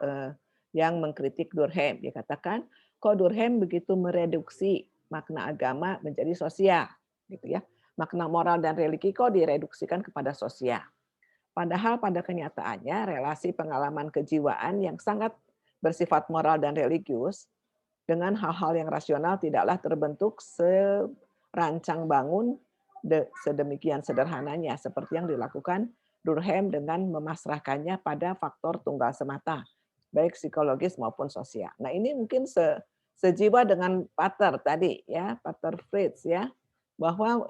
yang mengkritik Durkheim. Dia katakan, kok Durkheim begitu mereduksi makna agama menjadi sosial, gitu ya. Makna moral dan religi kok direduksikan kepada sosial. Padahal pada kenyataannya relasi pengalaman kejiwaan yang sangat bersifat moral dan religius dengan hal-hal yang rasional tidaklah terbentuk serancang bangun sedemikian sederhananya seperti yang dilakukan Durkheim dengan memasrahkannya pada faktor tunggal semata, baik psikologis maupun sosial. Nah, ini mungkin sejiwa dengan Pater tadi ya, Pater Fritz ya, bahwa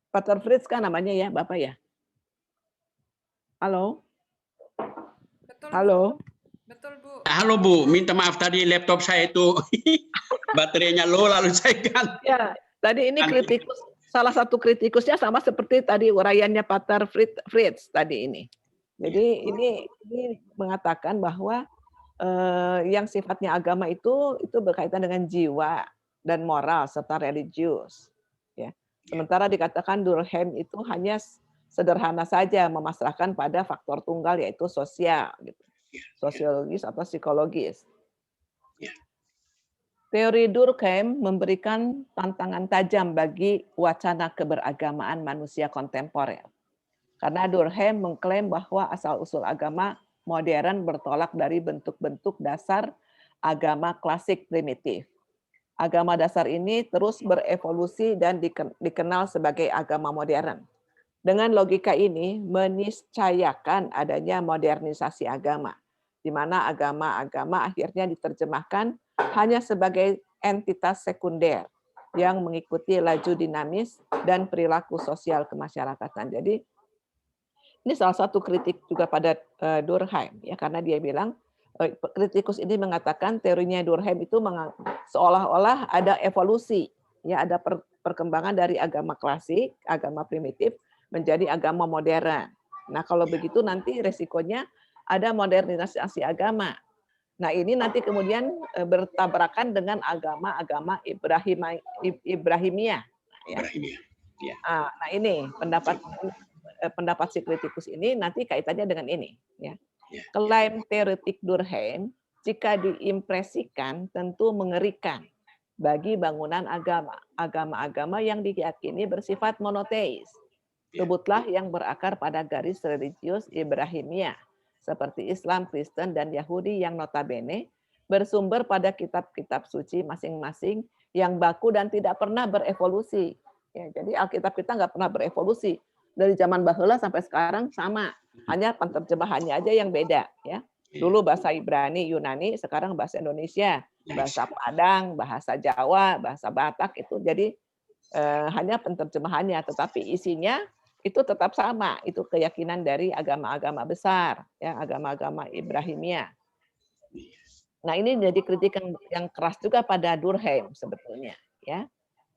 Pater Fritz kan namanya ya, Bapak ya. Halo. Betul, halo. Bu. Betul, Bu. Halo Bu, minta maaf tadi laptop saya itu baterainya low lalu saya ganti. Ya, tadi ini kritikus, salah satu kritikusnya sama seperti tadi uraiannya Pater Fritz tadi ini. Jadi ini mengatakan bahwa yang sifatnya agama itu berkaitan dengan jiwa dan moral serta religius. Ya. Sementara dikatakan Durkheim itu hanya sederhana saja memasrahkan pada faktor tunggal yaitu sosial, gitu. Sosiologis atau psikologis. Teori Durkheim memberikan tantangan tajam bagi wacana keberagamaan manusia kontemporer. Karena Durkheim mengklaim bahwa asal-usul agama modern bertolak dari bentuk-bentuk dasar agama klasik primitif. Agama dasar ini terus berevolusi dan dikenal sebagai agama modern. Dengan logika ini meniscayakan adanya modernisasi agama, di mana agama-agama akhirnya diterjemahkan hanya sebagai entitas sekunder yang mengikuti laju dinamis dan perilaku sosial kemasyarakatan. Jadi ini salah satu kritik juga pada Durkheim ya, karena dia bilang kritikus ini mengatakan teorinya Durkheim itu seolah-olah ada evolusi, ya ada perkembangan dari agama klasik, agama primitif menjadi agama modern. Nah, kalau begitu nanti resikonya ada modernisasi agama. Nah, ini nanti kemudian bertabrakan dengan agama-agama Ibrahimiyah. Ya. Ya. Nah ini pendapat si kritikus ini nanti kaitannya dengan ini. Ya. Klaim teoretik Durkheim jika diimpresikan tentu mengerikan bagi bangunan agama. Agama-agama yang diyakini bersifat monoteis. Sebutlah yang berakar pada garis religius Ibrahimiyah, seperti Islam, Kristen, dan Yahudi yang notabene bersumber pada kitab-kitab suci masing-masing yang baku dan tidak pernah berevolusi. Ya, jadi Alkitab kita nggak pernah berevolusi. Dari zaman baheula sampai sekarang sama. Hanya penerjemahannya aja yang beda. Ya. Dulu bahasa Ibrani, Yunani, sekarang bahasa Indonesia, bahasa Padang, bahasa Jawa, bahasa Batak itu jadi hanya penerjemahannya, tetapi isinya itu tetap sama. Itu keyakinan dari agama-agama besar, ya agama-agama Ibrahimiyah. Nah ini jadi kritik yang keras juga pada Durkheim sebetulnya, ya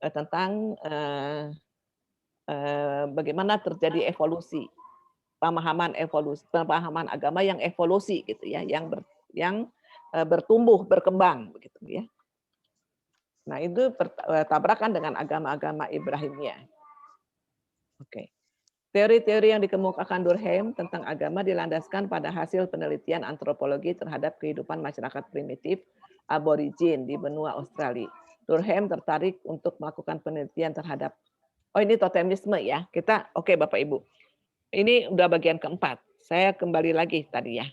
tentang bagaimana terjadi evolusi, pemahaman agama yang evolusi gitu ya, yang bertumbuh, berkembang begitu ya. Nah, itu tabrakan dengan agama-agama Ibrahimiyah. Oke. Teori-teori yang dikemukakan Durkheim tentang agama dilandaskan pada hasil penelitian antropologi terhadap kehidupan masyarakat primitif aborigin di benua Australia. Durkheim tertarik untuk melakukan penelitian terhadap ini totemisme ya. Kita oke Bapak Ibu. Ini udah bagian keempat. Saya kembali lagi tadi ya.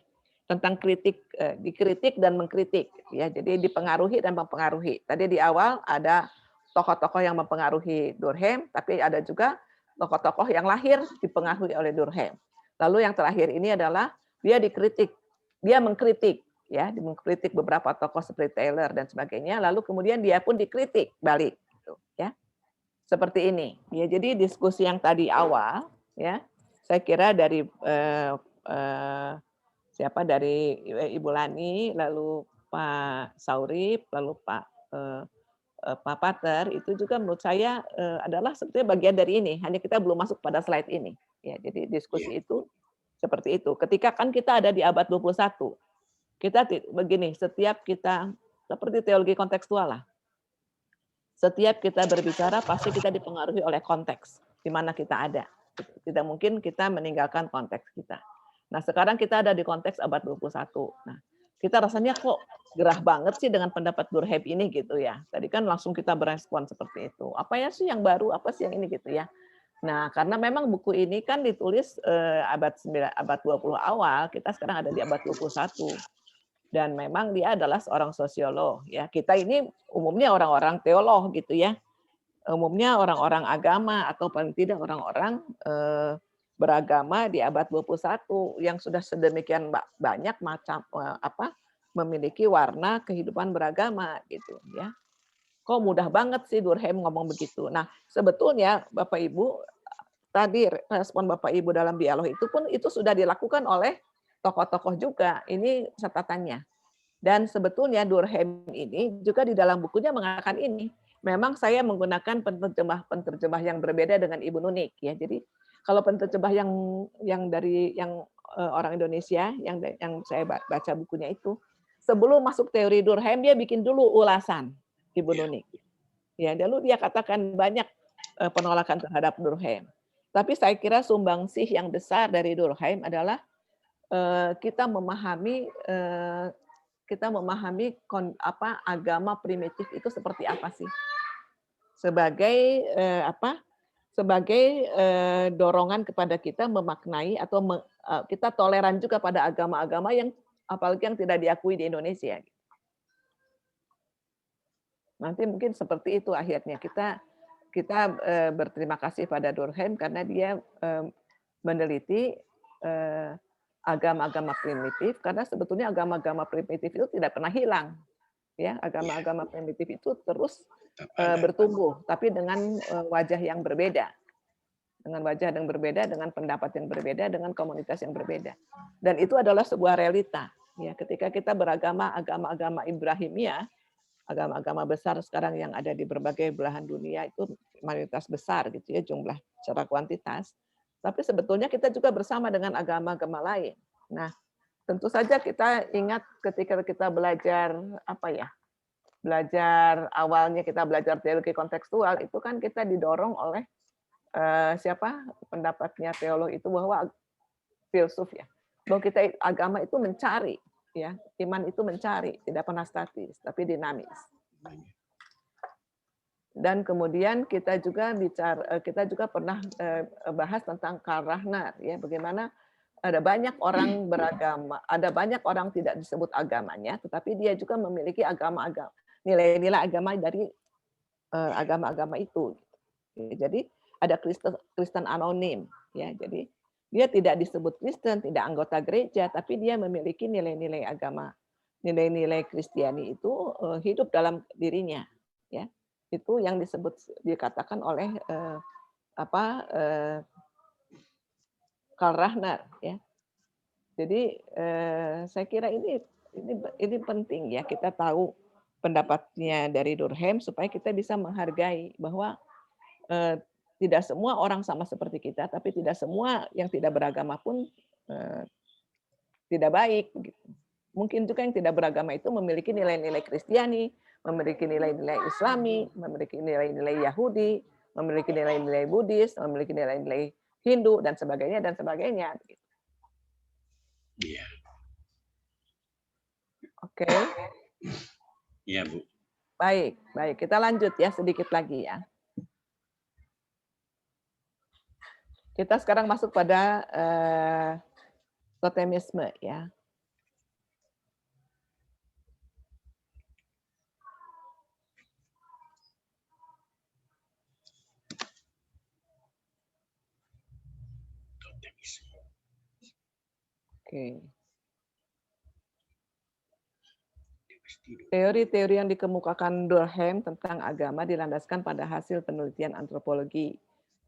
Tentang kritik, dikritik dan mengkritik ya. Jadi dipengaruhi dan mempengaruhi. Tadi di awal ada tokoh-tokoh yang mempengaruhi Durkheim, tapi ada juga tokoh-tokoh yang lahir dipengaruhi oleh Durkheim. Lalu yang terakhir ini adalah dia dikritik, dia mengkritik ya, mengkritik beberapa tokoh seperti Taylor dan sebagainya. Lalu kemudian dia pun dikritik balik gitu ya. Seperti ini. Ya, jadi diskusi yang tadi awal ya, saya kira dari siapa dari Ibu Lani, lalu Pak Saurip, lalu Pak Pater itu juga menurut saya adalah sebetulnya bagian dari ini. Hanya kita belum masuk pada slide ini. Ya, jadi diskusi itu seperti itu. Ketika kan kita ada di abad 21, kita begini, setiap kita seperti teologi kontekstual lah. Setiap kita berbicara pasti kita dipengaruhi oleh konteks di mana kita ada. Tidak mungkin kita meninggalkan konteks kita. Nah, sekarang kita ada di konteks abad 21. Nah, kita rasanya kok gerah banget sih dengan pendapat Durkheim ini gitu ya. Tadi kan langsung kita berespon seperti itu. Apa ya sih yang baru, apa sih yang ini gitu ya. Nah, karena memang buku ini kan ditulis abad 20 awal, kita sekarang ada di abad 21. Dan memang dia adalah seorang sosiolog ya. Kita ini umumnya orang-orang teolog gitu ya. Umumnya orang-orang agama atau paling tidak orang-orang beragama di abad 21 yang sudah sedemikian banyak macam memiliki warna kehidupan beragama gitu ya. Kok mudah banget sih Durkheim ngomong begitu. Nah, sebetulnya Bapak Ibu tadi respon Bapak Ibu dalam dialog itu pun itu sudah dilakukan oleh tokoh-tokoh juga. Ini catatannya. Dan sebetulnya Durkheim ini juga di dalam bukunya mengatakan ini. Memang saya menggunakan penterjemah yang berbeda dengan Ibu Nunik ya. Jadi kalau penterjemah yang dari orang Indonesia yang saya baca bukunya itu, sebelum masuk teori Durkheim dia bikin dulu ulasan Ibu Nunik. Ya, lalu dia katakan banyak penolakan terhadap Durkheim. Tapi saya kira sumbangsih yang besar dari Durkheim adalah kita memahami agama primitif itu seperti apa sih? Sebagai sebagai dorongan kepada kita memaknai atau kita toleran juga pada agama-agama yang apalagi yang tidak diakui di Indonesia. Nanti mungkin seperti itu akhirnya kita berterima kasih pada Durkheim karena dia meneliti agama-agama primitif karena sebetulnya agama-agama primitif itu tidak pernah hilang. Ya, agama-agama primitif itu terus bertumbuh, tapi dengan wajah yang berbeda. Dengan wajah yang berbeda, dengan pendapat yang berbeda, dengan komunitas yang berbeda. Dan itu adalah sebuah realita. Ya, ketika kita beragama agama-agama Ibrahimiyah, agama-agama besar sekarang yang ada di berbagai belahan dunia itu mayoritas besar gitu ya jumlah secara kuantitas. Tapi sebetulnya kita juga bersama dengan agama-agama lain. Nah, tentu saja kita ingat ketika kita belajar belajar awalnya kita belajar teologi kontekstual itu kan kita didorong oleh siapa pendapatnya teolog itu bahwa filsuf ya, bahwa kita agama itu mencari ya, iman itu mencari, tidak pernah statis tapi dinamis. Dan kemudian kita juga pernah bahas tentang Karl Rahner ya, bagaimana ada banyak orang beragama, ada banyak orang tidak disebut agamanya, tetapi dia juga memiliki nilai-nilai agama dari agama-agama itu. Jadi ada Kristen anonim ya, jadi dia tidak disebut Kristen, tidak anggota gereja, tapi dia memiliki nilai-nilai agama, nilai-nilai Kristiani itu hidup dalam dirinya ya. Itu yang dikatakan oleh Karl Rahner ya. Jadi saya kira ini penting ya, kita tahu pendapatnya dari Durkheim supaya kita bisa menghargai bahwa tidak semua orang sama seperti kita, tapi tidak semua yang tidak beragama pun tidak baik begitu. Mungkin juga yang tidak beragama itu memiliki nilai-nilai Kristiani, memiliki nilai-nilai Islami, memiliki nilai-nilai Yahudi, memiliki nilai-nilai Buddhis, memiliki nilai-nilai Hindu dan sebagainya dan sebagainya. Iya. Oke. Iya, Bu. Baik, kita lanjut ya sedikit lagi ya. Kita sekarang masuk pada totemisme ya. Oke. Teori-teori yang dikemukakan Durkheim tentang agama dilandaskan pada hasil penelitian antropologi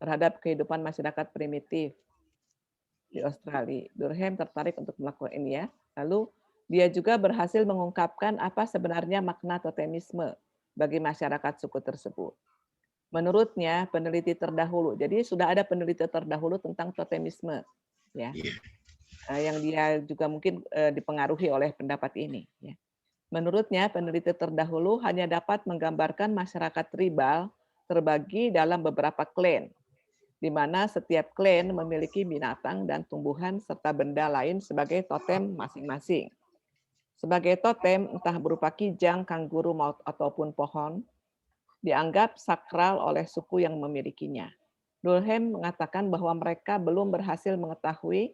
terhadap kehidupan masyarakat primitif di Australia. Durkheim tertarik untuk melakukan ini ya. Lalu dia juga berhasil mengungkapkan apa sebenarnya makna totemisme bagi masyarakat suku tersebut. Menurutnya peneliti terdahulu, jadi sudah ada peneliti terdahulu tentang totemisme ya. Yang dia juga mungkin dipengaruhi oleh pendapat ini. Ya. Menurutnya, peneliti terdahulu hanya dapat menggambarkan masyarakat tribal terbagi dalam beberapa klan, di mana setiap klan memiliki binatang dan tumbuhan serta benda lain sebagai totem masing-masing. Sebagai totem, entah berupa kijang, kanguru, ataupun pohon, dianggap sakral oleh suku yang memilikinya. Durkheim mengatakan bahwa mereka belum berhasil mengetahui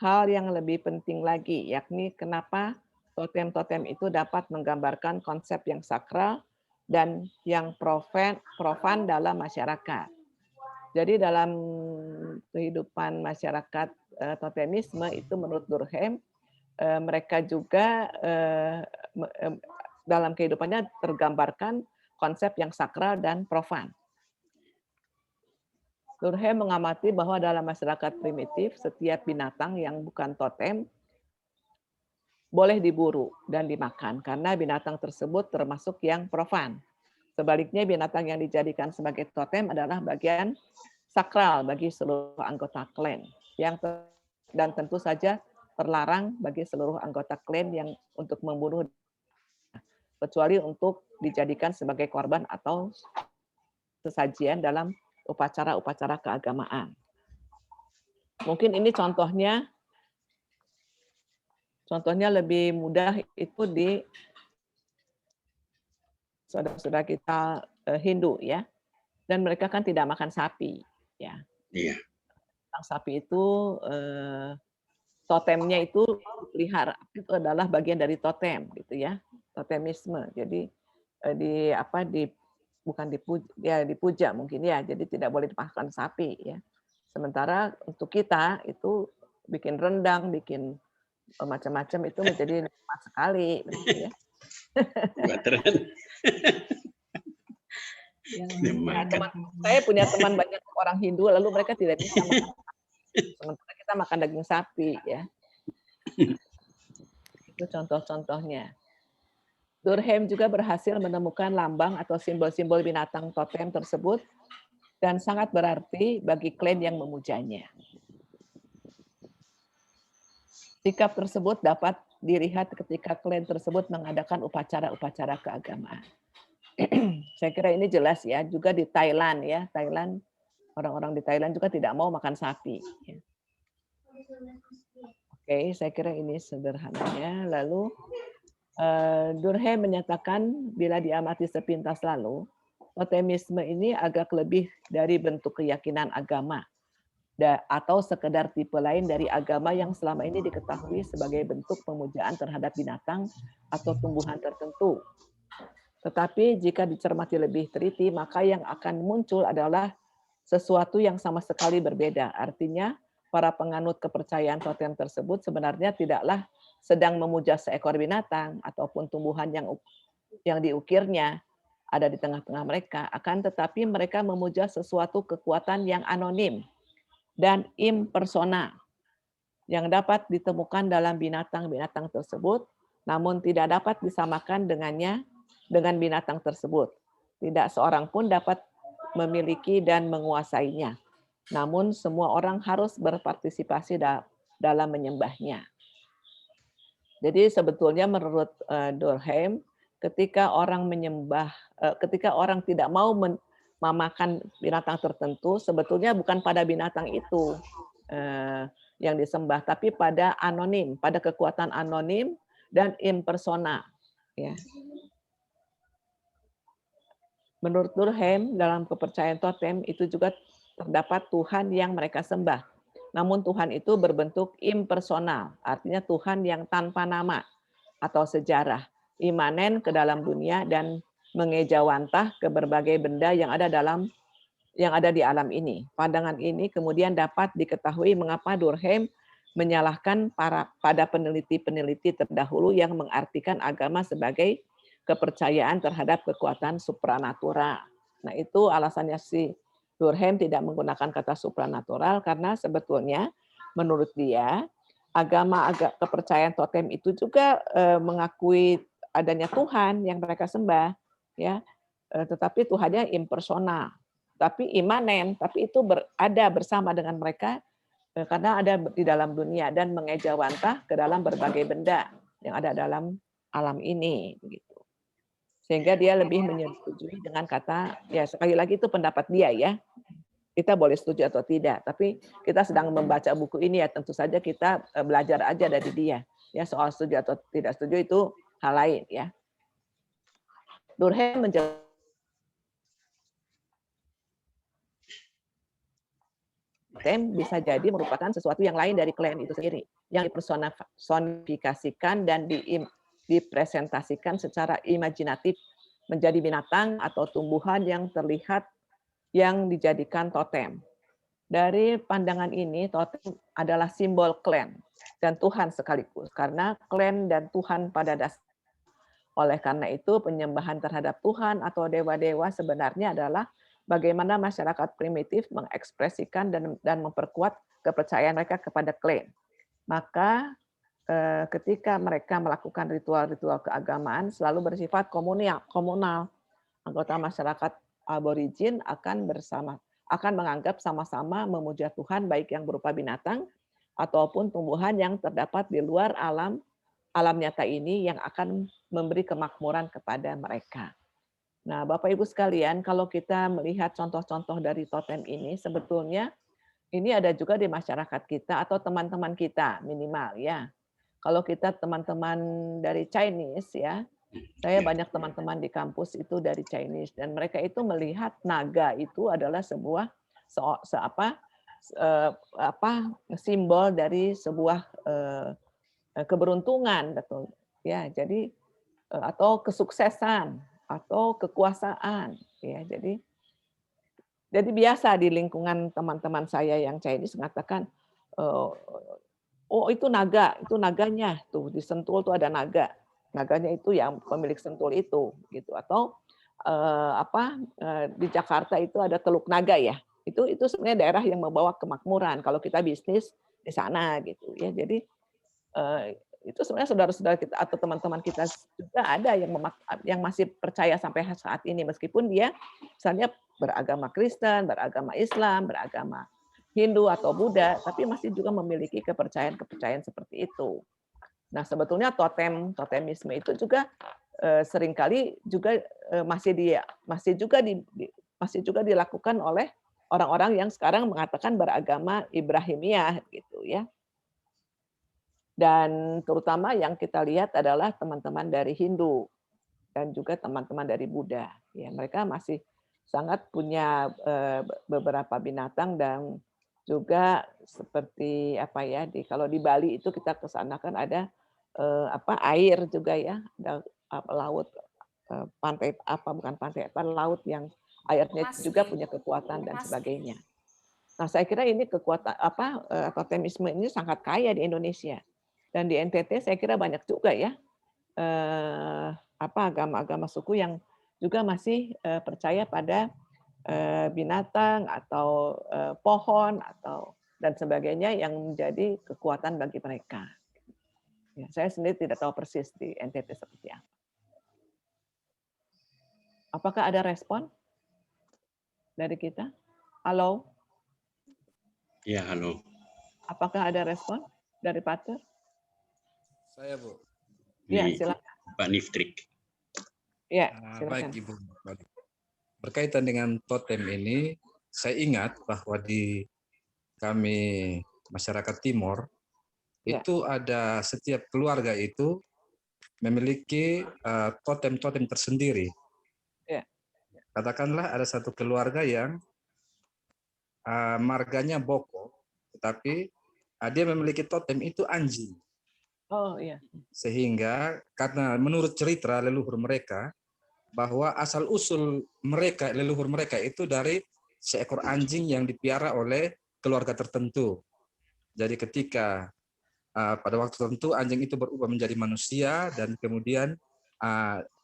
hal yang lebih penting lagi, yakni kenapa totem-totem itu dapat menggambarkan konsep yang sakral dan yang profan dalam masyarakat. Jadi dalam kehidupan masyarakat totemisme itu menurut Durkheim, mereka juga dalam kehidupannya tergambarkan konsep yang sakral dan profan. Durkheim mengamati bahwa dalam masyarakat primitif, setiap binatang yang bukan totem boleh diburu dan dimakan karena binatang tersebut termasuk yang profan. Sebaliknya, binatang yang dijadikan sebagai totem adalah bagian sakral bagi seluruh anggota klan, dan tentu saja terlarang bagi seluruh anggota klan yang untuk membunuh, kecuali untuk dijadikan sebagai korban atau sesajian dalam upacara-upacara keagamaan. Mungkin ini contohnya lebih mudah itu di saudara-saudara kita Hindu ya, dan mereka kan tidak makan sapi ya. Iya. Sapi itu totemnya itu pelihara, itu adalah bagian dari totem gitu ya, totemisme. Jadi bukan dipuja mungkin ya, jadi tidak boleh dimakan sapi ya. Sementara untuk kita itu bikin rendang, bikin macam-macam itu menjadi nikmat sekali begitu ya. Saya punya teman banyak orang Hindu, lalu mereka tidak bisa makan sapi. Sementara kita makan daging sapi ya. Itu contoh-contohnya. Durkheim juga berhasil menemukan lambang atau simbol-simbol binatang totem tersebut dan sangat berarti bagi klan yang memujanya. Sikap tersebut dapat dilihat ketika klan tersebut mengadakan upacara-upacara keagamaan. Saya kira ini jelas ya, juga di Thailand ya. Thailand Orang-orang di Thailand juga tidak mau makan sapi. Ya. Oke, saya kira ini sederhananya. Lalu Durkheim menyatakan bila diamati sepintas lalu, totemisme ini agak lebih dari bentuk keyakinan agama atau sekedar tipe lain dari agama yang selama ini diketahui sebagai bentuk pemujaan terhadap binatang atau tumbuhan tertentu. Tetapi jika dicermati lebih teliti, maka yang akan muncul adalah sesuatu yang sama sekali berbeda. Artinya, para penganut kepercayaan totem tersebut sebenarnya tidaklah sedang memuja seekor binatang ataupun tumbuhan yang diukirnya ada di tengah-tengah mereka, akan tetapi mereka memuja sesuatu kekuatan yang anonim dan impersonal yang dapat ditemukan dalam binatang-binatang tersebut, namun tidak dapat disamakan dengan binatang tersebut. Tidak seorang pun dapat memiliki dan menguasainya. Namun semua orang harus berpartisipasi dalam menyembahnya. Jadi sebetulnya menurut Durkheim, ketika orang ketika orang tidak mau memakan binatang tertentu, sebetulnya bukan pada binatang itu yang disembah, tapi pada anonim, pada kekuatan anonim dan impersonal. Ya. Menurut Durkheim, dalam kepercayaan totem itu juga terdapat Tuhan yang mereka sembah. Namun Tuhan itu berbentuk impersonal, artinya Tuhan yang tanpa nama atau sejarah, imanen ke dalam dunia dan mengejawantah ke berbagai benda yang ada di alam ini. Pandangan ini kemudian dapat diketahui mengapa Durkheim menyalahkan pada peneliti-peneliti terdahulu yang mengartikan agama sebagai kepercayaan terhadap kekuatan supranatural. Nah, itu alasannya si Durkheim tidak menggunakan kata supranatural karena sebetulnya menurut dia kepercayaan totem itu juga mengakui adanya Tuhan yang mereka sembah, ya, tetapi Tuhannya impersonal, tapi imanen, tapi itu ada bersama dengan mereka karena ada di dalam dunia dan mengejawantah ke dalam berbagai benda yang ada dalam alam ini, begitu. Sehingga dia lebih menyetujui dengan kata, ya sekali lagi itu pendapat dia ya. Kita boleh setuju atau tidak, tapi kita sedang membaca buku ini ya tentu saja kita belajar aja dari dia. Ya soal setuju atau tidak setuju itu hal lain ya. Durkheim menjelaskan bisa jadi merupakan sesuatu yang lain dari klaim itu sendiri, yang dipersonifikasikan dan dipresentasikan secara imajinatif menjadi binatang atau tumbuhan yang terlihat yang dijadikan totem. Dari pandangan ini, totem adalah simbol klan dan Tuhan sekaligus, karena klan dan Tuhan pada dasar. Oleh karena itu, penyembahan terhadap Tuhan atau dewa-dewa sebenarnya adalah bagaimana masyarakat primitif mengekspresikan dan memperkuat kepercayaan mereka kepada klan. Maka ketika mereka melakukan ritual-ritual keagamaan selalu bersifat komunal. Anggota masyarakat aborigin akan menganggap sama-sama memuja Tuhan baik yang berupa binatang ataupun tumbuhan yang terdapat di luar alam nyata ini yang akan memberi kemakmuran kepada mereka. Nah, Bapak Ibu sekalian, kalau kita melihat contoh-contoh dari totem ini, sebetulnya ini ada juga di masyarakat kita atau teman-teman kita minimal ya. Kalau kita teman-teman dari Chinese ya, saya banyak teman-teman di kampus itu dari Chinese dan mereka itu melihat naga itu adalah sebuah simbol dari sebuah keberuntungan, betul ya. Jadi atau kesuksesan atau kekuasaan ya. Jadi biasa di lingkungan teman-teman saya yang Chinese mengatakan, oh itu naga, itu naganya tuh di Sentul tuh ada naga, naganya itu yang pemilik Sentul itu, gitu. Atau di Jakarta itu ada Teluk Naga ya, itu sebenarnya daerah yang membawa kemakmuran kalau kita bisnis di sana gitu ya. Jadi itu sebenarnya saudara-saudara kita atau teman-teman kita juga ada yang masih percaya sampai saat ini meskipun dia misalnya beragama Kristen, beragama Islam, beragama Hindu atau Buddha, tapi masih juga memiliki kepercayaan-kepercayaan seperti itu. Nah, sebetulnya totemisme itu juga seringkali juga masih juga dilakukan oleh orang-orang yang sekarang mengatakan beragama Ibrahimiyah gitu ya. Dan terutama yang kita lihat adalah teman-teman dari Hindu dan juga teman-teman dari Buddha. Ya, mereka masih sangat punya beberapa binatang dan juga seperti apa ya kalau di Bali itu kita ke sana kan ada air juga ya, ada laut pantai bukan pantai laut yang airnya juga punya kekuatan dan sebagainya. Nah, saya kira ini kekuatan totemisme ini sangat kaya di Indonesia. Dan di NTT saya kira banyak juga ya agama-agama suku yang juga masih percaya pada binatang atau pohon atau dan sebagainya yang menjadi kekuatan bagi mereka. Ya, saya sendiri tidak tahu persis di NTT seperti apa. Apakah ada respon dari kita? Halo? Ya, halo. Apakah ada respon dari Pater? Saya, Bu. Ya, silakan. Pak Niftrik. Ya, silakan. Baik, Ibu. Berkaitan dengan totem ini, saya ingat bahwa di kami masyarakat Timor, itu ada setiap keluarga itu memiliki totem-totem tersendiri. Ya. Katakanlah ada satu keluarga yang marganya Boko, tetapi dia memiliki totem itu anjing. Oh iya. Sehingga karena menurut cerita leluhur mereka bahwa asal usul mereka leluhur mereka itu dari seekor anjing yang dipiara oleh keluarga tertentu. Jadi ketika pada waktu tertentu anjing itu berubah menjadi manusia dan kemudian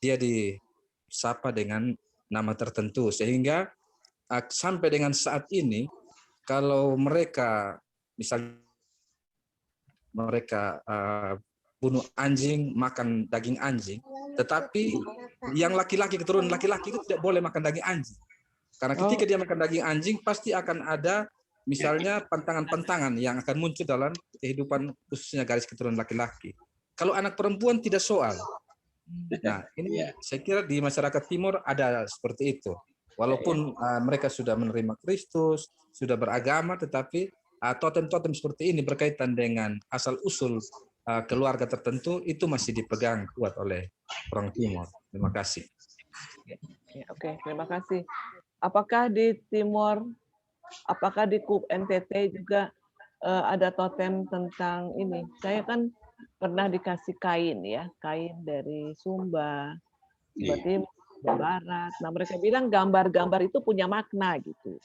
dia disapa dengan nama tertentu sehingga sampai dengan saat ini kalau mereka misalnya mereka bunuh anjing, makan daging anjing, tetapi yang laki-laki keturunan laki-laki itu tidak boleh makan daging anjing. Karena ketika dia makan daging anjing pasti akan ada misalnya pantangan-pantangan yang akan muncul dalam kehidupan khususnya garis keturunan laki-laki. Kalau anak perempuan tidak soal. Nah, ini saya kira di masyarakat Timur ada seperti itu. Walaupun mereka sudah menerima Kristus, sudah beragama, tetapi totem-totem seperti ini berkaitan dengan asal-usul keluarga tertentu itu masih dipegang kuat oleh orang Timur. Terima kasih. Oke, terima kasih. Apakah di Timur, apakah di KUP NTT juga ada totem tentang ini? Saya kan pernah dikasih kain ya, kain dari Sumba, Sumba Timur, Sumba Barat. Nah mereka bilang gambar-gambar itu punya makna gitu.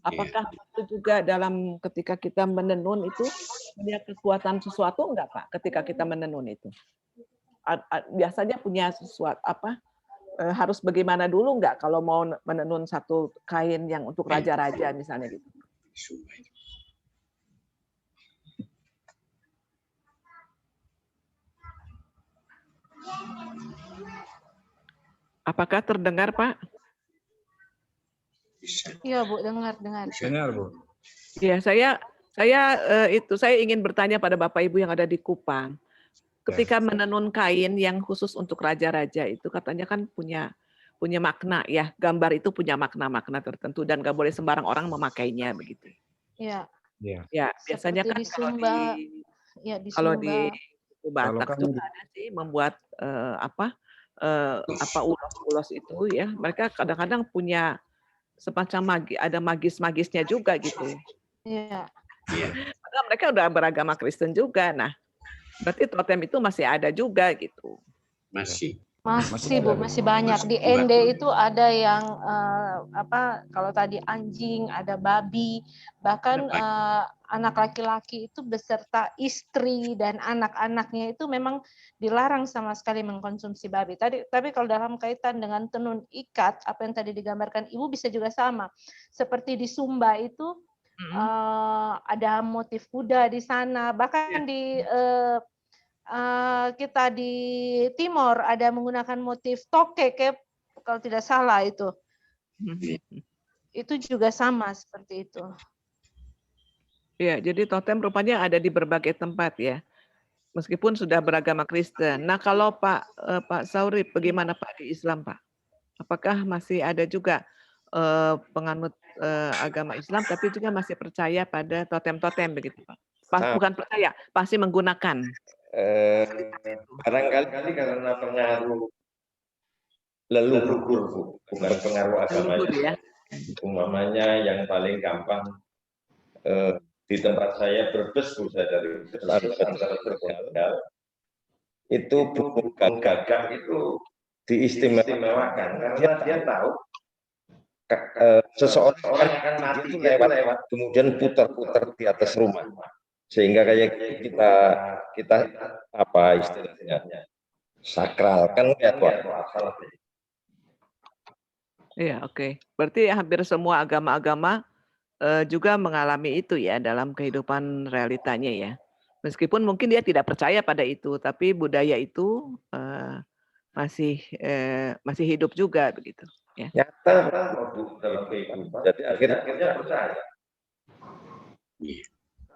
Apakah itu juga dalam ketika kita menenun itu punya kekuatan sesuatu enggak Pak? Ketika kita menenun itu biasanya punya sesuatu harus bagaimana dulu enggak kalau mau menenun satu kain yang untuk raja-raja misalnya gitu? Apakah terdengar Pak? Iya Bu, dengar. Dengar Bu. Ya, saya ingin bertanya pada Bapak Ibu yang ada di Kupang. Ketika menenun kain yang khusus untuk raja-raja itu katanya kan punya makna ya, gambar itu punya makna-makna tertentu dan nggak boleh sembarang orang memakainya begitu. Iya. Ya, biasanya kan di Sumba, kalau di Batak juga ada sih membuat ulos itu ya. Mereka kadang-kadang punya semacam ada magis-magisnya juga gitu. Iya. Padahal mereka udah beragama Kristen juga. Nah, berarti totem itu masih ada juga gitu. Masih Bu, masih banyak. Di ND itu ada yang kalau tadi anjing, ada babi, bahkan anak laki-laki itu beserta istri dan anak-anaknya itu memang dilarang sama sekali mengkonsumsi babi. Tapi kalau dalam kaitan dengan tenun ikat, apa yang tadi digambarkan Ibu bisa juga sama. Seperti di Sumba itu ada motif kuda di sana, bahkan di kita di Timor ada menggunakan motif tokek kalau tidak salah itu. Itu juga sama seperti itu. Ya, jadi totem rupanya ada di berbagai tempat ya. Meskipun sudah beragama Kristen. Nah, kalau Pak Sauri bagaimana Pak di Islam, Pak? Apakah masih ada juga penganut agama Islam, tapi juga masih percaya pada totem-totem begitu Pak? Sama. Bukan percaya, pasti menggunakan. Barangkali karena pengaruh leluhur, Bu, bukan pengaruh Leluhur agamanya. ya. Umpamanya yang paling gampang di tempat saya Brebes, Bu, saya dari Tegal, itu burung gagak itu diistimewakan karena dia tahu seseorang akan mati lewat kemudian putar-putar di atas rumah, sehingga kayak kita apa istilahnya sakral kan lihat asal. Iya, oke. Berarti hampir semua agama-agama juga mengalami itu ya dalam kehidupan realitanya ya. Meskipun mungkin dia tidak percaya pada itu, tapi budaya itu masih hidup juga begitu. Ya. Nyata dalam kehidupan. Jadi akhirnya percaya.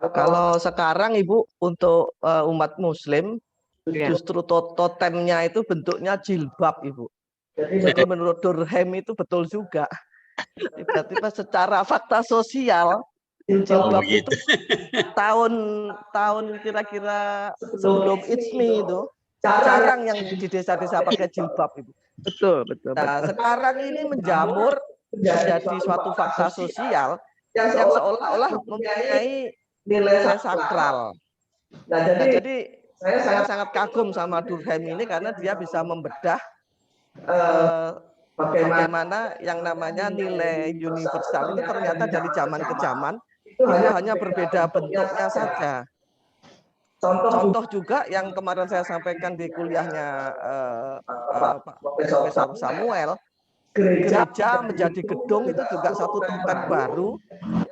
Kalau sekarang Ibu untuk umat Muslim justru totemnya itu bentuknya jilbab Ibu. Jadi menurut Durkheim itu betul juga. Tiba-tiba secara fakta sosial jilbab itu tahun kira-kira sebelum Itsmi itu jarang yang di desa-desa pakai jilbab Ibu. Betul. Nah, sekarang ini menjamur menjadi suatu fakta sosial yang seolah-olah mempunyai nilai sakral. Nah, jadi saya sangat kagum sama Durkheim ini karena dia bisa membedah bagaimana yang namanya nilai universal ini ternyata dari zaman ke zaman itu hanya berbeda bentuknya saja. Contoh juga yang kemarin saya sampaikan di kuliahnya Pak Profesor Samuel, gereja menjadi gedung itu juga satu totem baru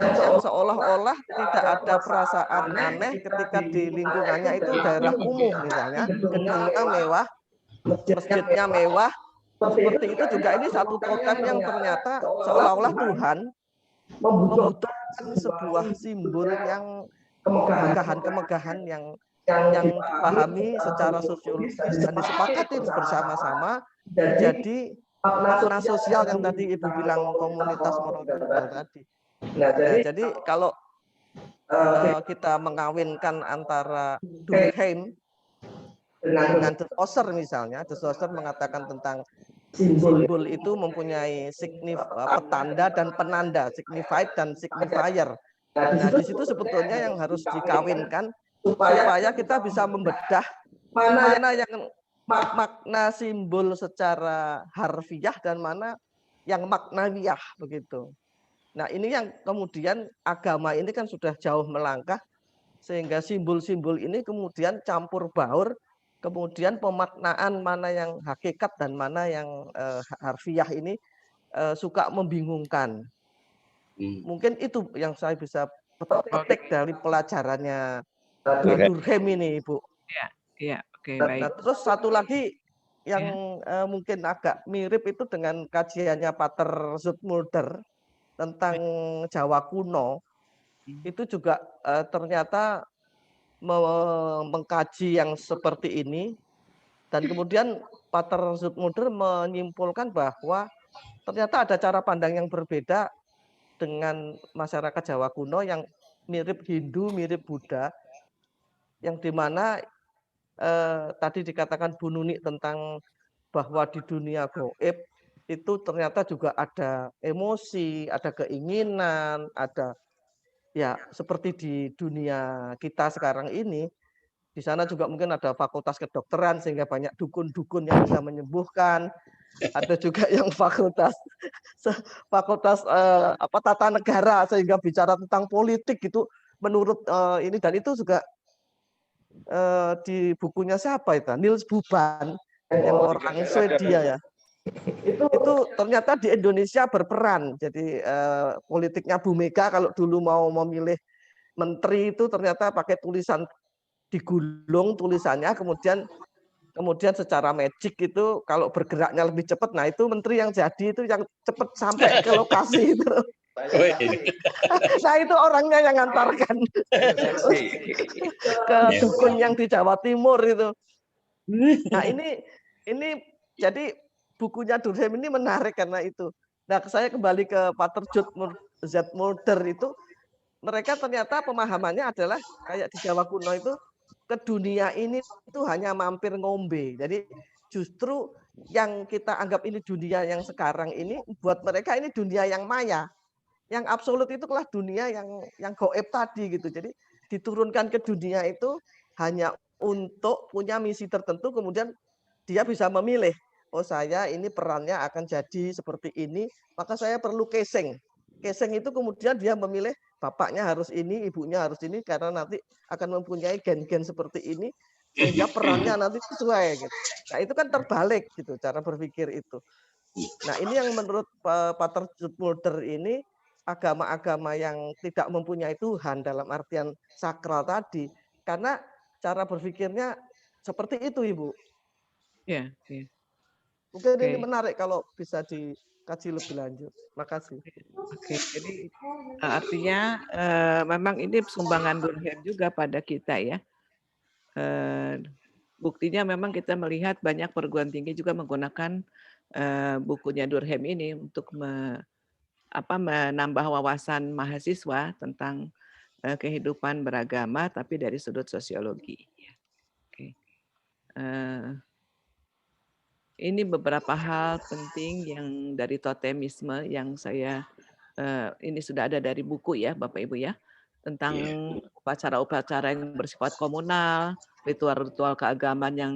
yang seolah-olah tidak ada perasaan aneh ketika di lingkungannya itu daerah kumuh misalnya, gedungnya mewah, masjidnya mewah, seperti itu juga ini satu totem yang ternyata seolah-olah Tuhan membutuhkan sebuah simbol yang kemegahan yang dipahami secara sosiologis dan disepakati bersama-sama jadi makna sosial yang tadi Ibu bilang komunitas moral tadi. Nah, jadi kalau kita mengawinkan antara Durkheim dengan De Saussure misalnya, De Saussure mengatakan tentang simbol itu mempunyai petanda dan penanda, signified dan signifier. Nah, di situ sebetulnya yang harus dikawinkan supaya kita bisa membedah mana yang makna simbol secara harfiah dan mana yang maknawiyah begitu. Nah, ini yang kemudian agama ini kan sudah jauh melangkah sehingga simbol-simbol ini kemudian campur baur, kemudian pemaknaan mana yang hakikat dan mana yang harfiah ini suka membingungkan. Mungkin itu yang saya bisa petik dari pelajarannya Durkheim ini, Ibu. Iya, oke, baik. Nah, terus satu lagi yang mungkin agak mirip itu dengan kajiannya Pater Zoetmulder tentang Jawa kuno, itu juga ternyata mengkaji yang seperti ini, dan kemudian Pater Zoetmulder menyimpulkan bahwa ternyata ada cara pandang yang berbeda dengan masyarakat Jawa kuno yang mirip Hindu, mirip Buddha, yang dimana tadi dikatakan Bu Nuni tentang bahwa di dunia gaib itu ternyata juga ada emosi, ada keinginan, ada ya seperti di dunia kita sekarang ini, di sana juga mungkin ada fakultas kedokteran sehingga banyak dukun-dukun yang bisa menyembuhkan, ada juga yang fakultas tata negara sehingga bicara tentang politik gitu menurut ini, dan itu juga di bukunya siapa itu? Niels Buban yang orang Swedia ya. Itu ternyata di Indonesia berperan. Jadi politiknya Bu Mega kalau dulu mau memilih menteri itu ternyata pakai tulisan digulung tulisannya, kemudian secara magic itu kalau bergeraknya lebih cepat, nah itu menteri yang jadi itu yang cepat sampai ke lokasi itu. Nah itu orangnya yang ngantarkan ke dukun yang di Jawa Timur itu. Nah ini jadi bukunya Durkheim ini menarik karena itu. Nah, saya kembali ke Pater Z. Mulder itu, mereka ternyata pemahamannya adalah kayak di Jawa kuno itu, ke dunia ini itu hanya mampir ngombe. Jadi justru yang kita anggap ini dunia yang sekarang ini, buat mereka ini dunia yang maya. Yang absolut itu adalah dunia yang gaib tadi gitu. Jadi diturunkan ke dunia itu hanya untuk punya misi tertentu, kemudian dia bisa memilih, oh saya ini perannya akan jadi seperti ini, maka saya perlu casing. Casing itu kemudian dia memilih bapaknya harus ini, ibunya harus ini, karena nanti akan mempunyai gen-gen seperti ini, sehingga perannya nanti sesuai gitu. Nah itu kan terbalik gitu cara berpikir itu. Nah ini yang menurut Pater Mulder ini, agama-agama yang tidak mempunyai Tuhan dalam artian sakral tadi, karena cara berpikirnya seperti itu, Ibu. Ya, ya. Mungkin ini Oke. menarik kalau bisa dikaji lebih lanjut. Makasih. Oke, jadi artinya memang ini sumbangan Durkheim juga pada kita ya. Buktinya memang kita melihat banyak perguruan tinggi juga menggunakan bukunya Durkheim ini untuk menambah wawasan mahasiswa tentang kehidupan beragama, tapi dari sudut sosiologi. Oke. Ini beberapa hal penting yang dari totemisme yang saya ini sudah ada dari buku ya, Bapak Ibu ya, tentang upacara-upacara yang bersifat komunal, ritual-ritual keagamaan yang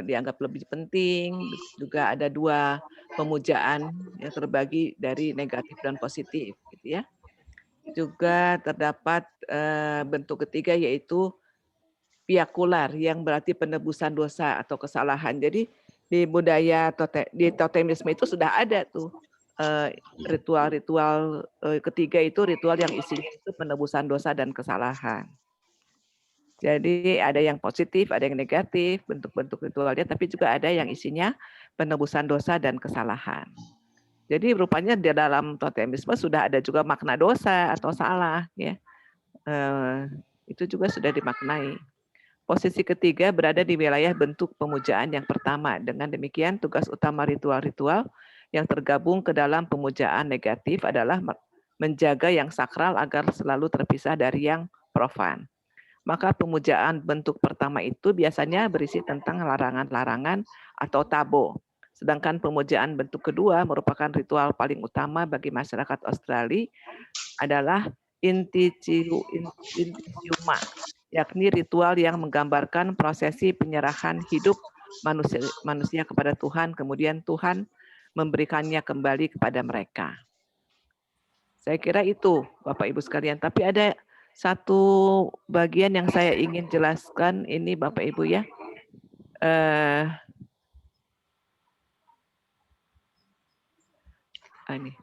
dianggap lebih penting. Juga ada 2 pemujaan yang terbagi dari negatif dan positif, gitu ya. Juga terdapat bentuk ketiga yaitu piakular yang berarti penebusan dosa atau kesalahan. Jadi di budaya di totemisme itu sudah ada tuh ritual-ritual ketiga itu ritual yang isinya itu penebusan dosa dan kesalahan. Jadi ada yang positif, ada yang negatif, bentuk-bentuk ritualnya, tapi juga ada yang isinya penebusan dosa dan kesalahan. Jadi rupanya di dalam totemisme sudah ada juga makna dosa atau salah, ya. Itu juga sudah dimaknai. Posisi ketiga berada di wilayah bentuk pemujaan yang pertama. Dengan demikian, tugas utama ritual-ritual yang tergabung ke dalam pemujaan negatif adalah menjaga yang sakral agar selalu terpisah dari yang profan. Maka pemujaan bentuk pertama itu biasanya berisi tentang larangan-larangan atau tabo. Sedangkan pemujaan bentuk kedua merupakan ritual paling utama bagi masyarakat Australia adalah Inticiuma, yakni ritual yang menggambarkan prosesi penyerahan hidup manusia kepada Tuhan, kemudian Tuhan memberikannya kembali kepada mereka. Saya kira itu, Bapak Ibu sekalian. Tapi ada satu bagian yang saya ingin jelaskan ini, Bapak Ibu ya. Ini.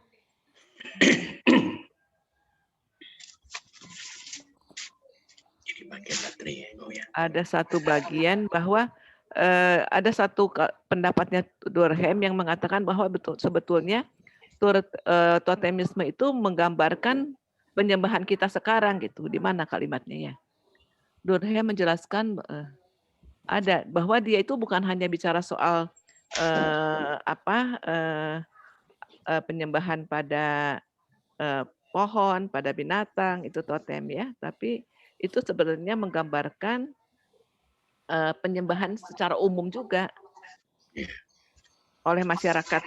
Ada satu bagian bahwa ada satu pendapatnya Durkheim yang mengatakan bahwa sebetulnya totemisme itu menggambarkan penyembahan kita sekarang gitu. Di mana kalimatnya ya? Durkheim menjelaskan ada bahwa dia itu bukan hanya bicara soal penyembahan pada pohon, pada binatang itu totem ya, tapi itu sebenarnya menggambarkan penyembahan secara umum juga oleh masyarakat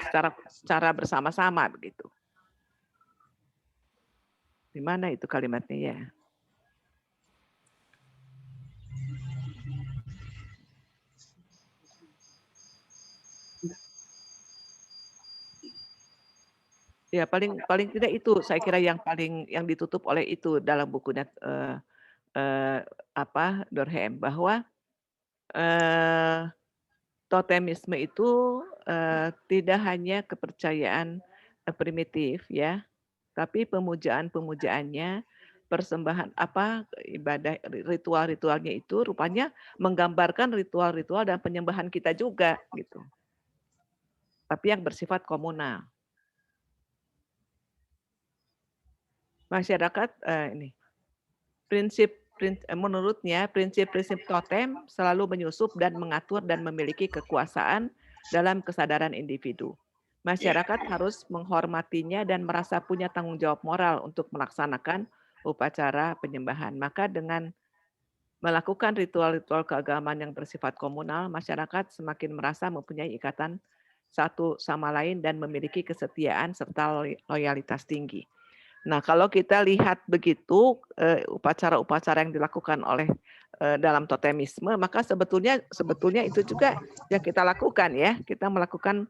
secara bersama-sama begitu. Di mana itu kalimatnya ya? Ya paling tidak itu saya kira yang ditutup oleh itu dalam bukunya Durkheim bahwa totemisme itu tidak hanya kepercayaan primitif ya, tapi pemujaan-pemujaannya, persembahan ibadah ritual-ritualnya itu rupanya menggambarkan ritual-ritual dan penyembahan kita juga gitu. Tapi yang bersifat komunal. Masyarakat menurutnya prinsip-prinsip totem selalu menyusup dan mengatur dan memiliki kekuasaan dalam kesadaran individu. masyarakat harus menghormatinya dan merasa punya tanggung jawab moral untuk melaksanakan upacara penyembahan. Maka dengan melakukan ritual-ritual keagamaan yang bersifat komunal, masyarakat semakin merasa mempunyai ikatan satu sama lain dan memiliki kesetiaan serta loyalitas tinggi. Nah, kalau kita lihat begitu upacara-upacara yang dilakukan oleh dalam totemisme, maka sebetulnya itu juga yang kita lakukan ya. Kita melakukan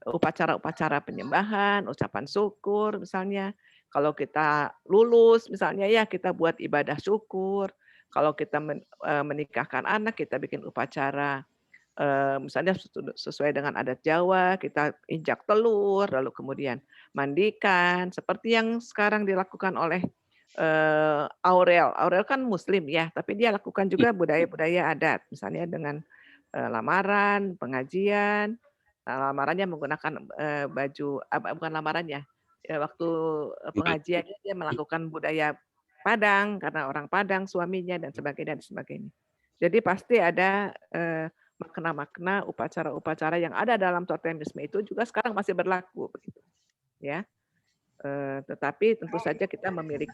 upacara-upacara penyembahan, ucapan syukur misalnya. Kalau kita lulus misalnya ya kita buat ibadah syukur. Kalau kita menikahkan anak, kita bikin upacara misalnya sesuai dengan adat Jawa, kita injak telur, lalu kemudian mandikan, seperti yang sekarang dilakukan oleh Aurel. Aurel kan Muslim ya, tapi dia lakukan juga budaya-budaya adat, misalnya dengan lamaran, pengajian. Lamarannya menggunakan baju, bukan lamarannya, waktu pengajiannya dia melakukan budaya Padang karena orang Padang suaminya dan sebagainya dan sebagainya. Jadi pasti ada makna-makna upacara-upacara yang ada dalam totemisme itu juga sekarang masih berlaku begitu ya. Tetapi tentu saja kita memberi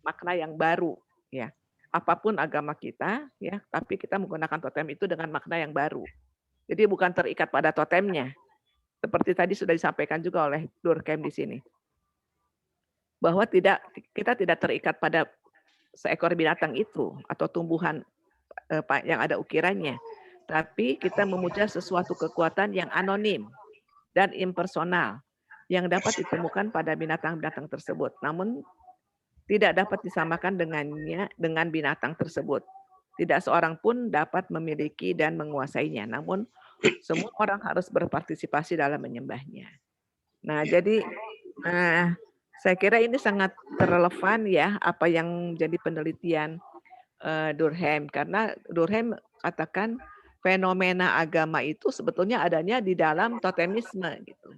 makna yang baru ya. Apapun agama kita ya, tapi kita menggunakan totem itu dengan makna yang baru. Jadi bukan terikat pada totemnya. Seperti tadi sudah disampaikan juga oleh Durkheim di sini. Bahwa kita tidak terikat pada seekor binatang itu atau tumbuhan yang ada ukirannya, tapi kita memuja sesuatu kekuatan yang anonim dan impersonal yang dapat ditemukan pada binatang-binatang tersebut, namun tidak dapat disamakan dengan binatang tersebut. Tidak seorang pun dapat memiliki dan menguasainya, namun semua orang harus berpartisipasi dalam menyembahnya. Nah, jadi saya kira ini sangat relevan ya apa yang jadi penelitian Durkheim, karena Durkheim katakan fenomena agama itu sebetulnya adanya di dalam totemisme gitu.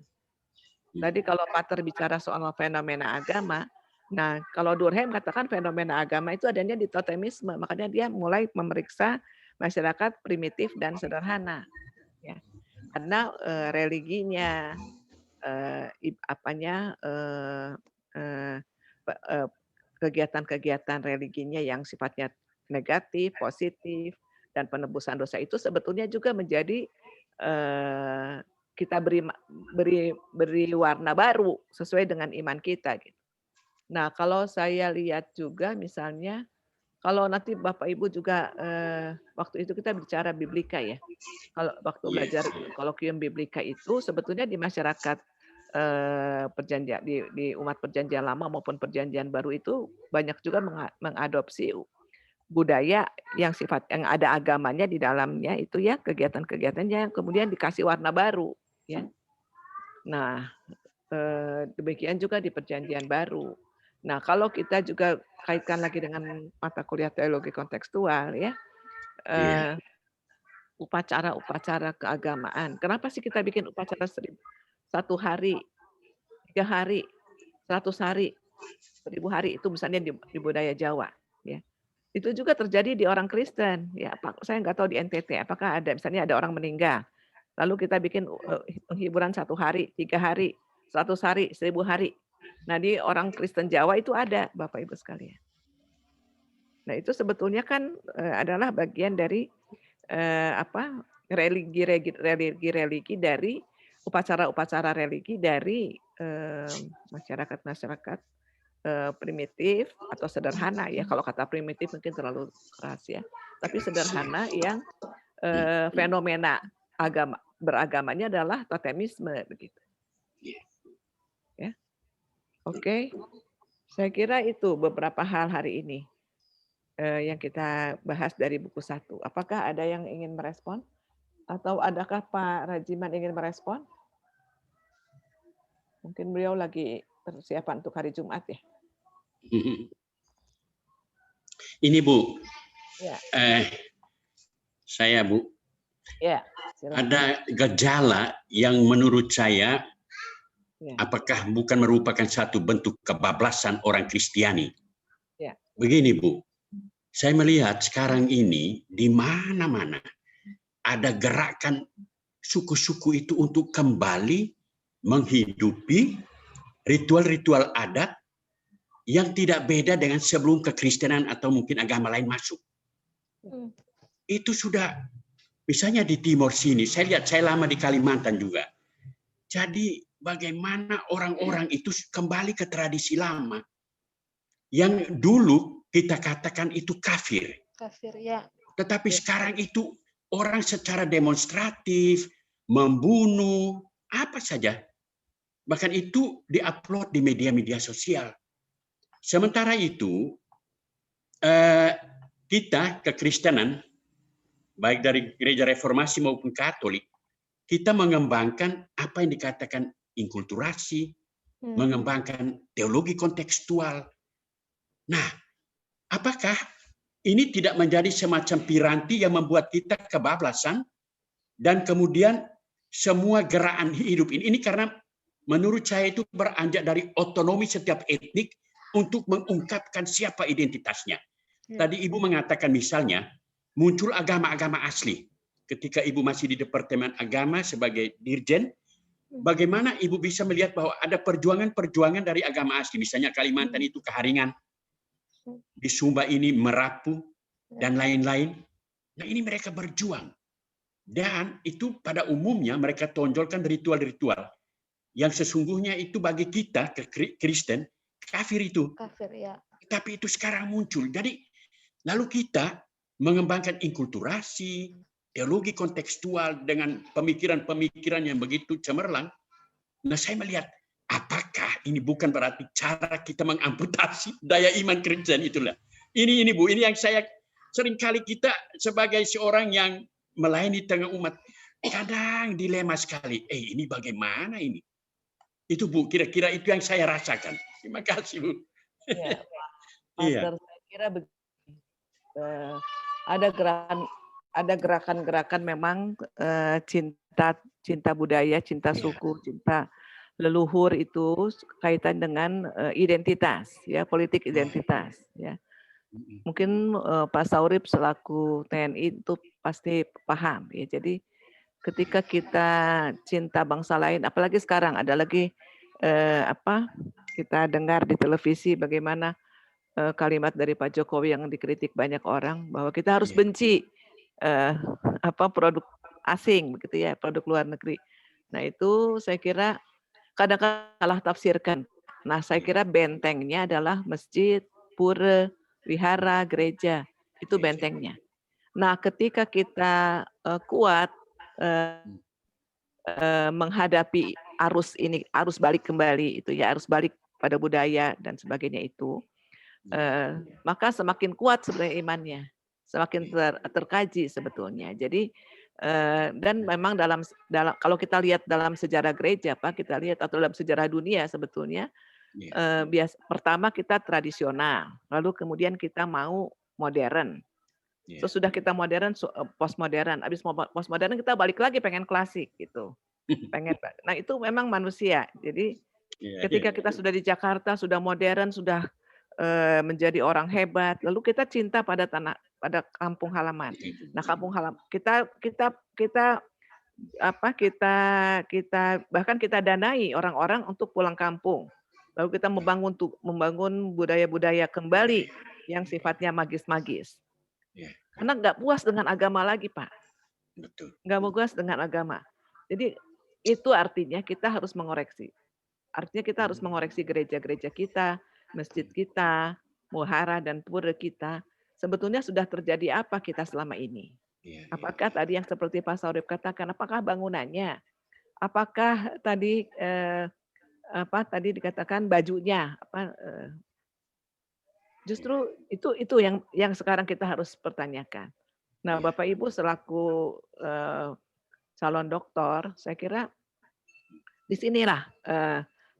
Tadi kalau Pater bicara soal fenomena agama, nah kalau Durkheim katakan fenomena agama itu adanya di totemisme, makanya dia mulai memeriksa masyarakat primitif dan sederhana, ya. Karena religinya, kegiatan-kegiatan religinya yang sifatnya negatif, positif, dan penebusan dosa itu sebetulnya juga menjadi kita beri warna baru sesuai dengan iman kita. Gitu. Nah, kalau saya lihat juga misalnya, kalau nanti Bapak Ibu juga waktu itu kita bicara biblika ya. Kalau waktu belajar kolokium biblika itu sebetulnya di masyarakat perjanjian di umat perjanjian lama maupun perjanjian baru itu banyak juga mengadopsi budaya yang ada agamanya di dalamnya itu ya, kegiatan-kegiatannya yang kemudian dikasih warna baru ya. Nah, demikian juga di perjanjian baru. Nah, kalau kita juga kaitkan lagi dengan mata kuliah teologi kontekstual ya, upacara-upacara keagamaan. Kenapa sih kita bikin upacara 1 hari, 3 hari, 100 hari, 1000 hari itu misalnya di budaya Jawa ya. Itu juga terjadi di orang Kristen ya. Saya nggak tahu di NTT apakah ada misalnya ada orang meninggal, lalu kita bikin penghiburan 1 hari, 3 hari, 100 hari, 1000 hari. Nah di orang Kristen Jawa itu ada Bapak Ibu sekalian. Nah itu sebetulnya kan adalah bagian dari religi dari upacara-upacara religi dari masyarakat-masyarakat primitif atau sederhana ya. Kalau kata primitif mungkin terlalu keras ya. Tapi sederhana yang fenomena beragamanya adalah totemisme begitu. Ya. Oke. Saya kira itu beberapa hal hari ini yang kita bahas dari buku 1. Apakah ada yang ingin merespon? Atau adakah Pak Rajiman ingin merespon? Mungkin beliau lagi persiapan untuk hari Jumat ya. Ini Bu, ya. Saya Bu, ya, ada gejala yang menurut saya apakah bukan merupakan satu bentuk kebablasan orang Kristiani. Ya. Begini Bu, saya melihat sekarang ini di mana-mana ada gerakan suku-suku itu untuk kembali menghidupi ritual-ritual adat yang tidak beda dengan sebelum kekristenan atau mungkin agama lain masuk. Itu sudah, misalnya di Timor sini, saya lihat, saya lama di Kalimantan juga. Jadi bagaimana orang-orang itu kembali ke tradisi lama yang dulu kita katakan itu kafir. Kafir, ya. Tetapi sekarang itu orang secara demonstratif membunuh apa saja. Bahkan itu diupload di media-media sosial. Sementara itu kita kekristenan, baik dari gereja reformasi maupun Katolik, kita mengembangkan apa yang dikatakan inkulturasi, mengembangkan teologi kontekstual. Nah, apakah ini tidak menjadi semacam piranti yang membuat kita kebablasan dan kemudian semua gerakan hidup ini karena menurut saya itu beranjak dari otonomi setiap etnik untuk mengungkapkan siapa identitasnya. Tadi Ibu mengatakan misalnya muncul agama-agama asli. Ketika Ibu masih di Departemen Agama sebagai dirjen, bagaimana Ibu bisa melihat bahwa ada perjuangan-perjuangan dari agama asli. Misalnya Kalimantan itu Keharingan, di Sumba ini Merapu, dan lain-lain. Nah ini mereka berjuang. Dan itu pada umumnya mereka tonjolkan ritual-ritual yang sesungguhnya itu bagi kita, Kristen, kafir itu. Kafir, ya. Tapi itu sekarang muncul. Jadi lalu kita mengembangkan inkulturasi, teologi kontekstual dengan pemikiran-pemikiran yang begitu cemerlang. Nah saya melihat, apakah ini bukan berarti cara kita mengamputasi daya iman Kristen itulah. Ini Bu, ini yang saya seringkali kita sebagai seorang yang melayani tengah umat, kadang dilema sekali. Ini bagaimana ini? Itu Bu, kira-kira itu yang saya rasakan. Terima kasih Bu. Ya, Iya. saya kira ada gerakan-gerakan memang cinta budaya, cinta suku, cinta leluhur itu kaitan dengan identitas, ya, politik identitas, ya. Mungkin Pak Saurip selaku TNI itu pasti paham, ya. Jadi ketika kita cinta bangsa lain, apalagi sekarang ada lagi kita dengar di televisi bagaimana kalimat dari Pak Jokowi yang dikritik banyak orang bahwa kita harus benci produk asing, begitu ya, produk luar negeri. Nah itu saya kira kadang-kadang salah tafsirkan. Nah saya kira bentengnya adalah masjid, pura, wihara, gereja, itu bentengnya. Nah ketika kita kuat menghadapi arus balik kembali itu ya, arus balik pada budaya dan sebagainya itu, maka semakin kuat sebenarnya imannya, semakin terkaji sebetulnya. Jadi dan memang dalam kalau kita lihat dalam sejarah gereja, Pak, kita lihat atau dalam sejarah dunia sebetulnya pertama kita tradisional, lalu kemudian kita mau modern. Sesudah kita modern, postmodern. Habis postmodern kita balik lagi pengen klasik gitu. Nah itu memang manusia. Jadi ketika kita sudah di Jakarta, sudah modern, sudah menjadi orang hebat, lalu kita cinta pada kampung halaman. Nah kampung halaman kita bahkan kita danai orang-orang untuk pulang kampung. Lalu kita membangun budaya-budaya kembali yang sifatnya magis-magis. Karena nggak puas dengan agama lagi, Pak. Nggak mau puas dengan agama. Jadi itu artinya kita harus mengoreksi. Artinya kita harus mengoreksi gereja-gereja kita, masjid kita, muhara dan pura kita. Sebetulnya sudah terjadi apa kita selama ini? Apakah tadi yang seperti Pak Saurip katakan, apakah bangunannya? Apakah tadi tadi dikatakan bajunya? Justru itu yang sekarang kita harus pertanyakan. Nah, Bapak Ibu selaku calon doktor, saya kira di sinilah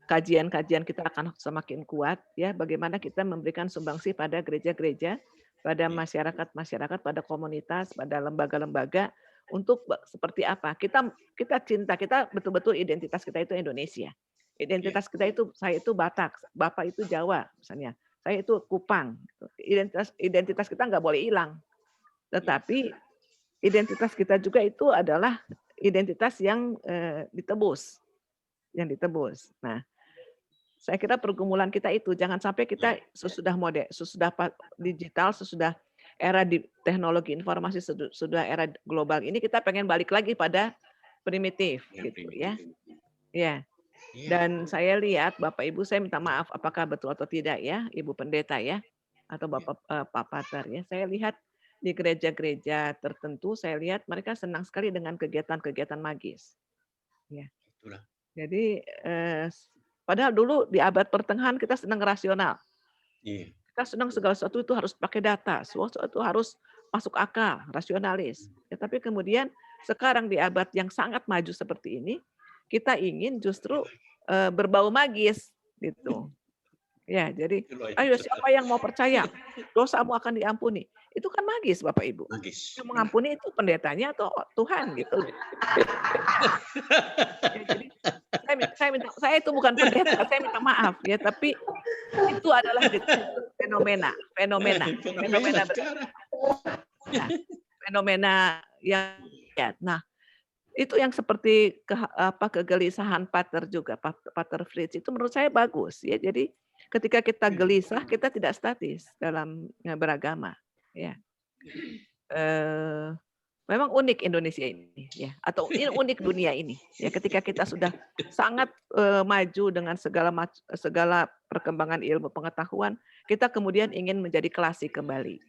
kajian-kajian kita akan semakin kuat, ya. Bagaimana kita memberikan sumbangsi pada gereja-gereja, pada masyarakat-masyarakat, pada komunitas, pada lembaga-lembaga untuk seperti apa? Kita cinta, kita betul-betul identitas kita itu Indonesia. Identitas kita itu, saya itu Batak, Bapak itu Jawa, misalnya. Saya itu Kupang. Identitas kita nggak boleh hilang. Tetapi identitas kita juga itu adalah identitas yang ditebus, Nah, saya kira pergumulan kita itu jangan sampai kita sesudah digital, sesudah era teknologi informasi, sudah era global ini kita pengen balik lagi pada primitif gitu ya. Ya. Dan saya lihat Bapak Ibu, saya minta maaf apakah betul atau tidak ya, Ibu Pendeta ya, atau Bapak Pak Pater ya. Saya lihat di gereja-gereja tertentu, saya lihat mereka senang sekali dengan kegiatan-kegiatan magis. Ya. Jadi padahal dulu di abad pertengahan kita senang rasional. Kita senang segala sesuatu itu harus pakai data, sesuatu itu harus masuk akal, rasionalis. Ya, tapi kemudian sekarang di abad yang sangat maju seperti ini, kita ingin justru berbau magis gitu. Ya, jadi ayo siapa yang mau percaya dosamu akan diampuni. Itu kan magis Bapak Ibu. Magis. Yang mengampuni itu pendetanya atau Tuhan gitu. Ya, jadi saya itu bukan pendeta, saya minta maaf ya, tapi itu adalah fenomena yang ya. Nah, itu yang seperti kegelisahan Pater juga, Pater Fritz itu menurut saya bagus ya. Jadi ketika kita gelisah, kita tidak statis dalam beragama ya. Memang unik Indonesia ini ya, atau ini unik dunia ini ya, ketika kita sudah sangat maju dengan segala perkembangan ilmu pengetahuan, kita kemudian ingin menjadi klasik kembali.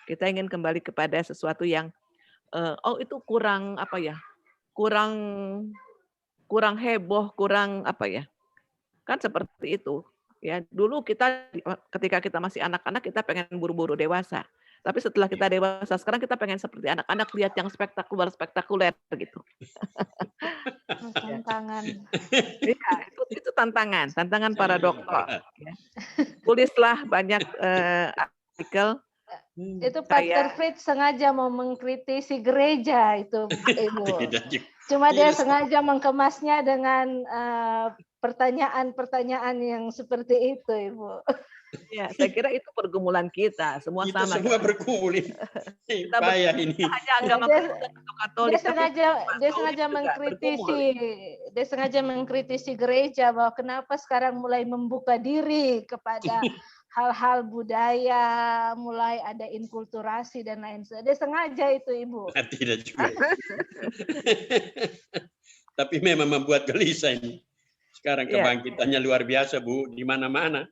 Kita ingin kembali kepada sesuatu yang itu kurang apa ya? Kurang heboh, kurang apa ya? Kan seperti itu. Ya, dulu ketika kita masih anak-anak kita pengen buru-buru dewasa. Tapi setelah kita dewasa sekarang kita pengen seperti anak-anak, lihat yang spektakuler gitu. Tantangan. Iya, itu tantangan para dokter. Ya. Tulislah banyak artikel. Itu Pater Fritz sengaja mau mengkritisi gereja itu, Ibu. Cuma dia sengaja mengemasnya dengan pertanyaan-pertanyaan yang seperti itu, Ibu. Ya, saya kira itu pergumulan kita, semua kita sama. Semua berkulit. Payah ini. Dia sengaja mengkritisi gereja bahwa kenapa sekarang mulai membuka diri kepada hal-hal budaya, mulai ada inkulturasi dan lain sebagainya. Dia sengaja itu, Ibu. Tidak juga. Tapi memang membuat gelisah ini. Sekarang kebangkitannya luar biasa, Bu, di mana-mana.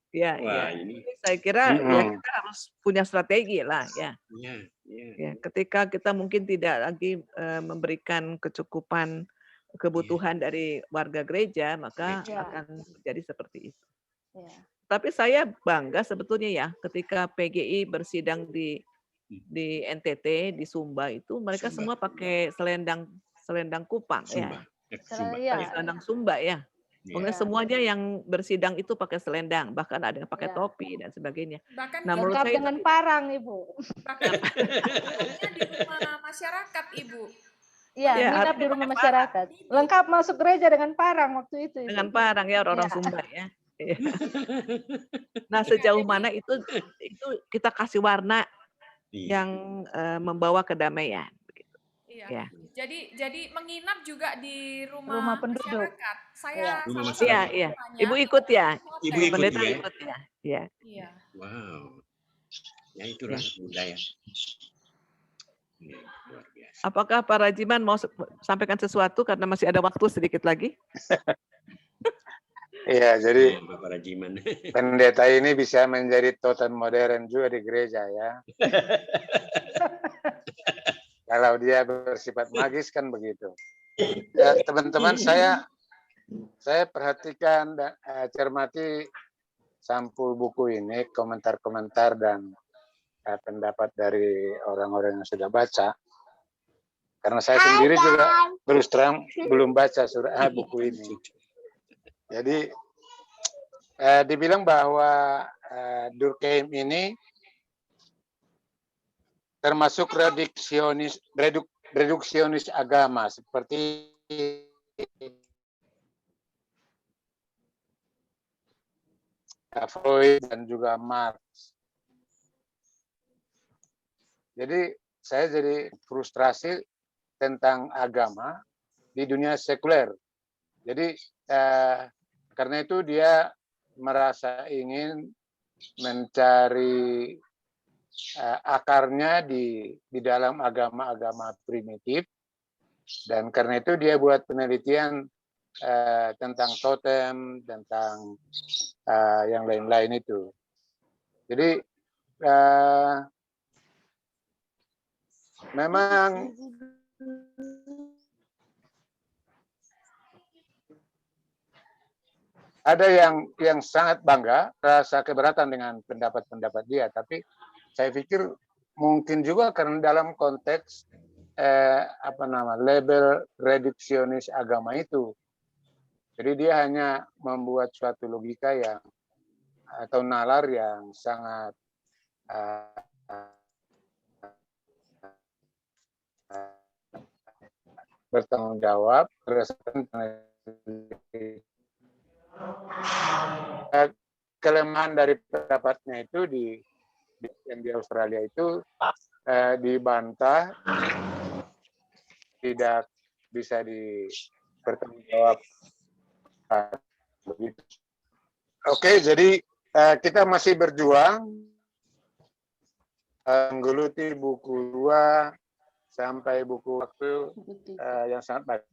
Ya, wah, ya. Ini. Saya kira ya kita harus punya strategi lah ya. Ya, ketika kita mungkin tidak lagi memberikan kecukupan kebutuhan dari warga gereja, maka akan menjadi seperti itu. Tapi saya bangga sebetulnya ya, ketika PGI bersidang di NTT, di Sumba itu mereka semua pakai selendang kupang ya. Selendang Sumba ya. Pokoknya semuanya yang bersidang itu pakai selendang, bahkan ada yang pakai topi dan sebagainya. Bahkan lengkap dengan parang, Ibu. Bahkan di rumah masyarakat, Ibu. Iya, nginap di rumah masyarakat. Lengkap masuk gereja dengan parang waktu itu. Dengan parang ya, orang Sumba ya. Nah, sejauh mana itu kita kasih warna yang membawa kedamaian. Iya. Jadi menginap juga di rumah penduduk. Masyarakat. Saya Iya. Ibu ikut ya? Ibu ikut ya? Iya. Wow. Ya itulah budaya. Luar biasa. Apakah Pak Rajiman mau sampaikan sesuatu karena masih ada waktu sedikit lagi? Iya, jadi Bapak Rajiman. pendeta ini bisa menjadi totem modern juga di gereja ya. Kalau dia bersifat magis kan begitu. Ya, teman-teman, saya perhatikan dan cermati sampul buku ini, komentar-komentar dan pendapat dari orang-orang yang sudah baca. Karena saya sendiri juga terus terang belum baca buku ini. Jadi dibilang bahwa Durkheim ini termasuk reduksionis agama seperti Freud dan juga Marx. Jadi saya jadi frustrasi tentang agama di dunia sekuler. Jadi karena itu dia merasa ingin mencari akarnya di dalam agama-agama primitif, dan karena itu dia buat penelitian tentang totem, tentang yang lain-lain itu. Jadi memang ada yang sangat bangga, rasa keberatan dengan pendapat-pendapat dia, tapi saya pikir mungkin juga karena dalam konteks label reduksionis agama itu. Jadi dia hanya membuat suatu logika yang atau nalar yang sangat bertanggung jawab berdasarkan kelemahan dari pendapatnya itu yang di Australia itu dibantah, tidak bisa dipertanggungjawab. Oke, jadi kita masih berjuang menggeluti buku 2 sampai buku waktu yang sangat baik.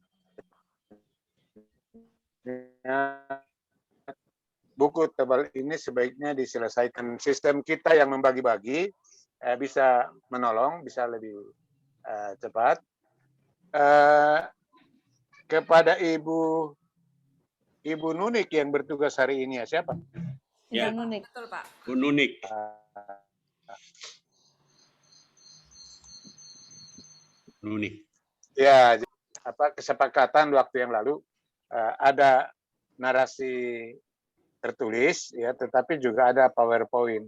Buku tebal ini sebaiknya diselesaikan. Sistem kita yang membagi-bagi bisa menolong, bisa lebih cepat. Kepada Ibu Nunik yang bertugas hari ini, ya siapa? Ya, Ibu Nunik. Betul, Pak. Bu Nunik. Nunik. Ya, kesepakatan waktu yang lalu ada narasi tertulis, ya, tetapi juga ada PowerPoint.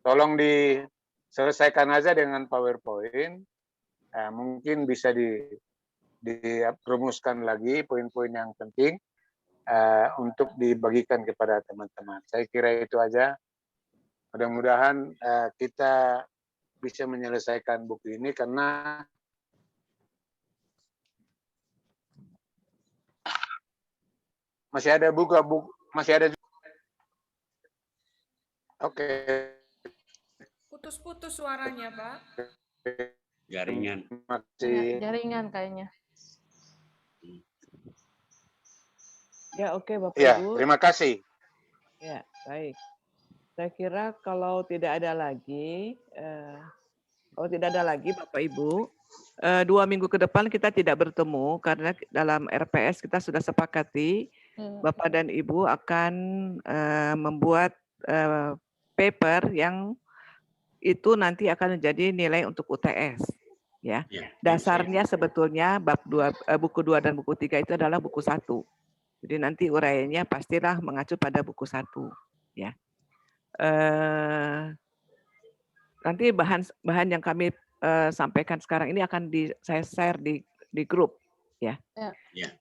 Tolong diselesaikan aja dengan PowerPoint. Mungkin bisa dirumuskan lagi poin-poin yang penting untuk dibagikan kepada teman-teman. Saya kira itu aja. Mudah-mudahan kita bisa menyelesaikan buku ini karena masih ada masih ada. Oke. Putus-putus suaranya, Pak. Jaringan. Jaringan kayaknya. Ya, oke, Bapak Ya, Ibu. terima kasih. Ya, baik. Saya kira kalau tidak ada lagi Bapak Ibu, 2 minggu ke depan kita tidak bertemu karena dalam RPS kita sudah sepakati Bapak dan Ibu akan membuat paper yang itu nanti akan menjadi nilai untuk UTS. Ya, dasarnya sebetulnya buku 2 dan buku 3 itu adalah buku 1. Jadi nanti uraiannya pastilah mengacu pada buku 1. Ya. Nanti bahan yang kami sampaikan sekarang ini akan saya share di grup. Ya. Ya.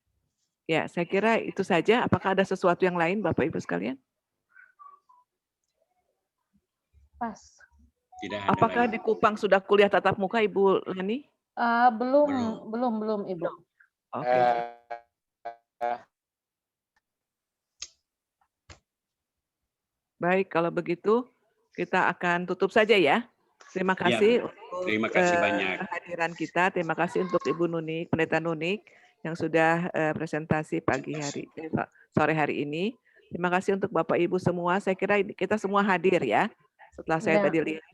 Ya, saya kira itu saja. Apakah ada sesuatu yang lain, Bapak Ibu sekalian? Pas. Tidak ada Apakah lagi. di Kupang sudah kuliah tatap muka, Ibu Lani? Belum, Ibu. Oke. Baik, kalau begitu kita akan tutup saja ya. Terima kasih untuk banyak kehadiran kita. Terima kasih untuk Ibu Nunik, Pendeta Nunik yang sudah presentasi sore hari ini. Terima kasih untuk Bapak Ibu semua. Saya kira kita semua hadir ya. Setelah saya tadi lihat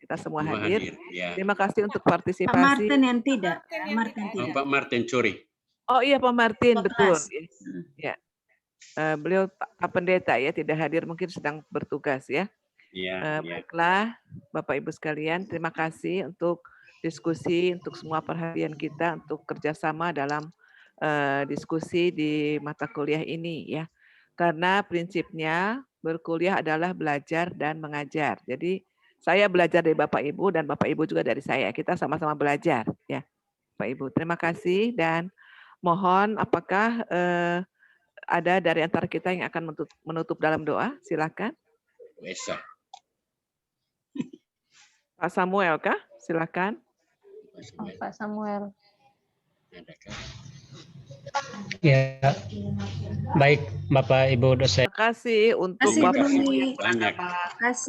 kita semua hadir. Ya. Terima kasih untuk partisipasi. Pak Martin yang tidak. Pak Martin Curi. Oh iya, Pak Martin, betul. Ya. Beliau Pak Pendeta ya, tidak hadir, mungkin sedang bertugas ya. Baiklah Bapak Ibu sekalian, terima kasih untuk diskusi, untuk semua perhatian kita, untuk kerjasama dalam diskusi di mata kuliah ini ya. Karena prinsipnya berkuliah adalah belajar dan mengajar. Jadi saya belajar dari Bapak Ibu dan Bapak Ibu juga dari saya. Kita sama-sama belajar ya, Bapak Ibu. Terima kasih dan mohon apakah ada dari antara kita yang akan menutup dalam doa? Silakan. Pak Samuel. Ya, baik Bapak Ibu dosen. Terima kasih untuk Terima kasih, Bapak Bu Ibu yang Nuni. telah Banyak. nama Terima kasih.